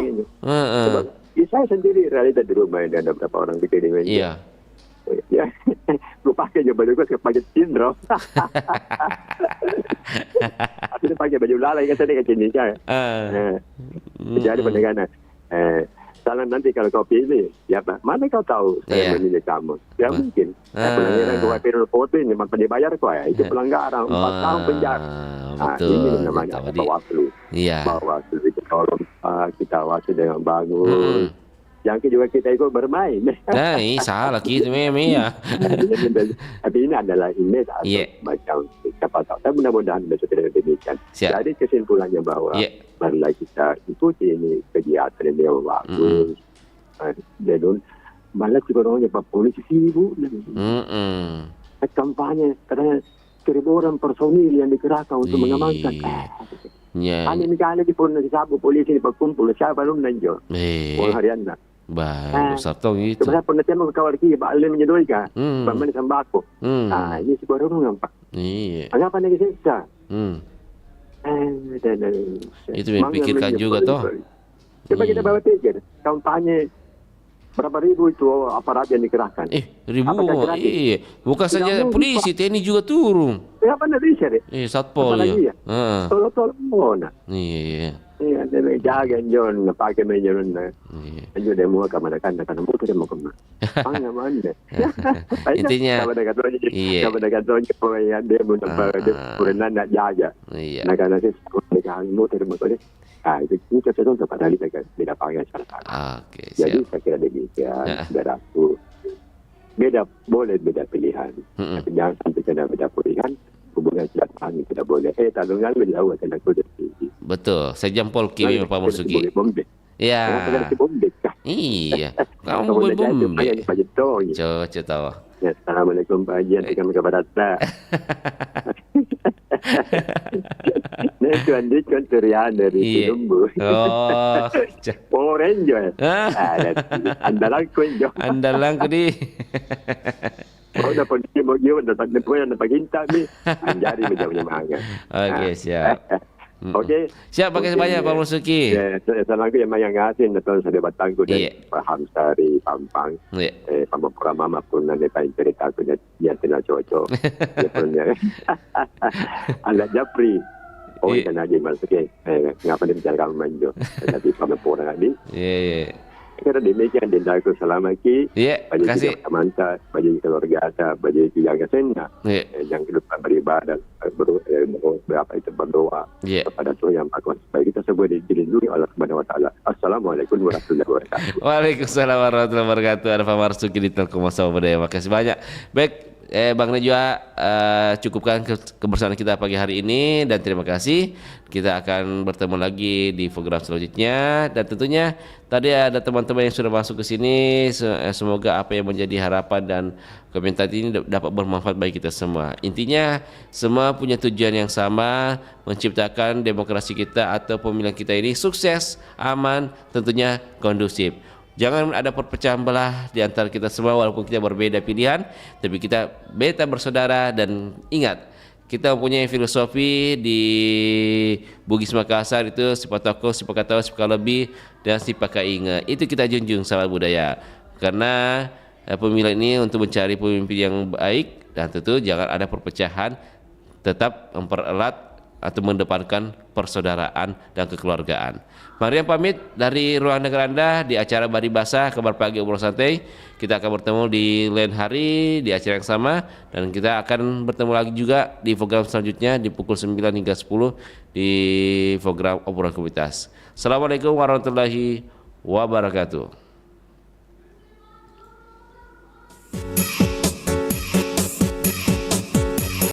Saya sendiri realita di rumah ini ada berapa orang bikin ini. Iya. Ya, gue pakai baju gue pakai sindrom. Aku pakai baju lalai kan tadi ke Indonesia. Jadi pendekatan. Salah nanti kalau kau pilih, ya Pak, mana kau tahu saya memilih kamu? Ya mungkin. Pelanggaran kau pilih foto ini, maka dibayar kau ya. Itu pelanggaran 4 tahun penjara. Ini namanya Bawaslu. Bawaslu itu tolong kita awasi dengan bagus. Yang juga kita ikut bermain. Salah gitu memang ya. Tapi ini adalah image atau macam siapa tahu. Tapi mudah-mudahan besok tidak demikian. Jadi kesimpulannya bahwa marilah kita ikuti ini kegiatan ini yang bagus. Dan malah juga orangnya Pak Polisi sibuk. Kampanye karena 1.000 orang personil yang dikerahkan untuk mengamankan. Hanya ini pun sabu polisi berkumpul siapa belum nanjo. Harian lah. Baik, Sarto gitu. Sebenarnya penelitian mengkawal ki balik menyedoikan, bagaimana sembako. Ini sebuah rumah Pak. Iya. Kenapa nih siksa? Itu dipikirkan juga toh. Coba kita bawa pikir, kampanye berapa ribu itu aparat yang dikerahkan? Ribu, iya. Bukan saja polisi, TNI juga turun. Apa anda bisa deh? Satpol ya. Tolong. Iya. Iya, dia jaga John, pakai meja mana? Ayo demo ke mana kan? Karena motor demo ke mana? Mana? Intinya, iya. Kamu dekat John supaya dia mudah pernah nak jaga. Iya. Nah karena saya sekolah motor ini. Itu kita contoh pada hari kita tidak pakai cara. Jadi saya kira demikian. Saudaraku, boleh beda pilihan, tapi jangan sampai kena beda pilihan. Hubungan silaturahmi tidak boleh. Tanggungan menjauh kena kode tinggi. Betul. Saya jempol kiri Pak Marsuki. Iya. Iya. Kamu boleh bombe. Coba tahu. Assalamualaikum Pak Haji. Kami kabar datang. Ini tuan Turian dari Lumbu. Power Ranger. Andalan kunjo. Andalan kudi. Udah polisi mau jauh, dapat nepuan, dapat ginta ni. Anjari macam mana? Okey, siap. Okey. Siap, pakai sebanyak Pak Marsuki. Assalamualaikum yang mengasin datang saya batangku dan Pak Hamsari Pampang. Pamapura mama pun nanti paling cerita aku yang tidak cocok. Dia pun ya. Alat Japri. Kan Haji Marsuki. Ngapa dia bicara kamu manjo? Tapi pamapura tadi. Kira demikian dan aku selama ki bagi kita mantap bagi keluarga kita bagi keluarga senda yang kedepan beribadah berapa itu berdoa kepada Tuhan yang Maha Kuasa supaya kita semua dilindungi oleh Subhanahu Wa Taala. Assalamualaikum warahmatullahi wabarakatuh. Waalaikumsalam warahmatullahi wabarakatuh. Ada Pak Marsuki di Telkom Sama Budaya. Makasih banyak. Baik Bang Najwa, cukupkan kebersamaan kita pagi hari ini dan terima kasih. Kita akan bertemu lagi di program selanjutnya dan tentunya tadi ada teman-teman yang sudah masuk ke sini. Semoga apa yang menjadi harapan dan komentar ini dapat bermanfaat bagi kita semua. Intinya semua punya tujuan yang sama, menciptakan demokrasi kita atau pemilihan kita ini sukses, aman, tentunya kondusif. Jangan ada perpecahan belah di antara kita semua walaupun kita berbeda pilihan, tapi kita beta bersaudara dan ingat kita mempunyai filosofi di Bugis Makassar itu sifat tokoh, sifat kata, sifat lebih dan sifat ingat. Itu kita junjung sahabat budaya. Karena pemilihan ini untuk mencari pemimpin yang baik dan tentu jangan ada perpecahan, tetap mempererat atau mendepankan persaudaraan dan kekeluargaan. Mariam pamit dari ruang dengar Anda di acara Bari Basah Kabar Pagi Obrolan Santai. Kita akan bertemu di lain hari di acara yang sama dan kita akan bertemu lagi juga di program selanjutnya di pukul 9 hingga 10 di program Obrolan Komunitas. Assalamualaikum warahmatullahi wabarakatuh.